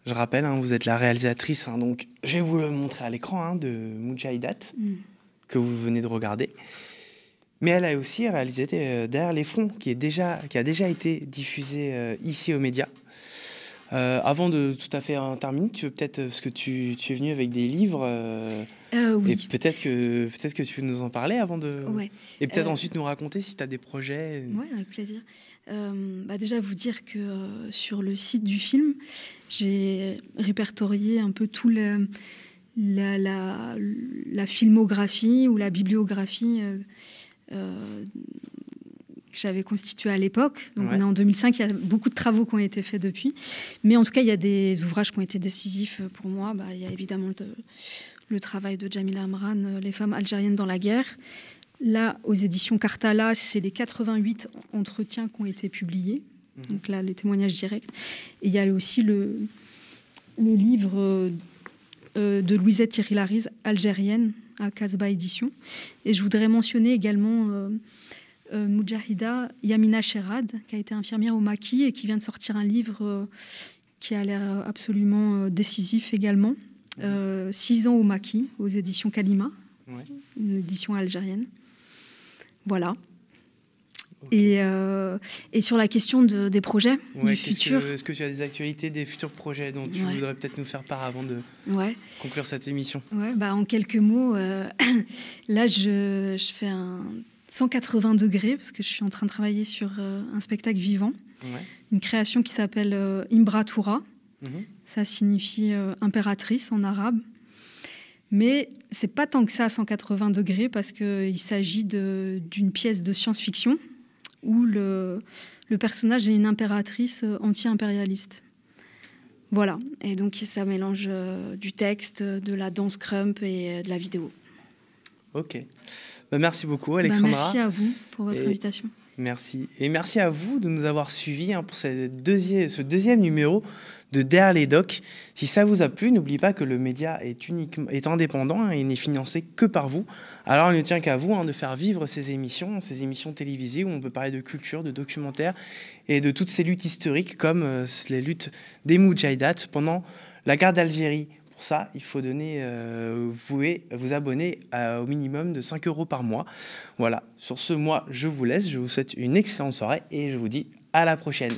Je rappelle, vous êtes la réalisatrice, donc je vais vous le montrer à l'écran, de Moudjahidat, que vous venez de regarder. Mais elle a aussi réalisé Derrière les fronts, qui a déjà été diffusé ici aux médias. Avant de tout à fait terminer, tu veux peut-être, parce que tu es venue avec des livres, oui. Et peut-être que tu veux nous en parler avant de... Ouais. Et peut-être ensuite nous raconter si tu as des projets. Oui, avec plaisir. Déjà, vous dire que sur le site du film, j'ai répertorié un peu tout la filmographie ou la bibliographie j'avais constitué à l'époque. Donc Ouais. on est en 2005, il y a beaucoup de travaux qui ont été faits depuis. Mais en tout cas, il y a des ouvrages qui ont été décisifs pour moi. Il y a évidemment le travail de Jamila Amran, Les femmes algériennes dans la guerre. Là, aux éditions Cartala, c'est les 88 entretiens qui ont été publiés. Donc là, les témoignages directs. Et il y a aussi le livre de Louisette Thierry-Larize, algérienne, à Casbah Édition. Et je voudrais mentionner également Moudjahida Yamina Sherad, qui a été infirmière au Maquis et qui vient de sortir un livre qui a l'air absolument décisif également. 6 ans au Maquis, aux éditions Kalima, une édition algérienne. Voilà. Okay. Et sur la question des projets du futur. Est-ce que tu as des actualités, des futurs projets dont tu voudrais peut-être nous faire part avant de conclure cette émission? En quelques mots, là, je fais un 180 degrés parce que je suis en train de travailler sur un spectacle vivant, une création qui s'appelle Imbratura. Ça signifie impératrice en arabe. Mais c'est pas tant que ça, 180 degrés, parce qu'il s'agit d'une pièce de science-fiction où le personnage est une impératrice anti-impérialiste. Voilà. Et donc, ça mélange du texte, de la danse crump et de la vidéo. Ok. Merci beaucoup, Alexandra. Merci à vous pour votre invitation. Merci. Et merci à vous de nous avoir suivis pour ce deuxième numéro de Derrière les Docs. Si ça vous a plu, n'oubliez pas que le média est indépendant et n'est financé que par vous. Alors il ne tient qu'à vous de faire vivre ces émissions télévisées où on peut parler de culture, de documentaires et de toutes ces luttes historiques comme les luttes des Moudjahidat pendant la guerre d'Algérie. Pour ça, il faut vous pouvez vous abonner au minimum de 5 € par mois. Voilà, sur ce, moi, je vous laisse. Je vous souhaite une excellente soirée et je vous dis à la prochaine.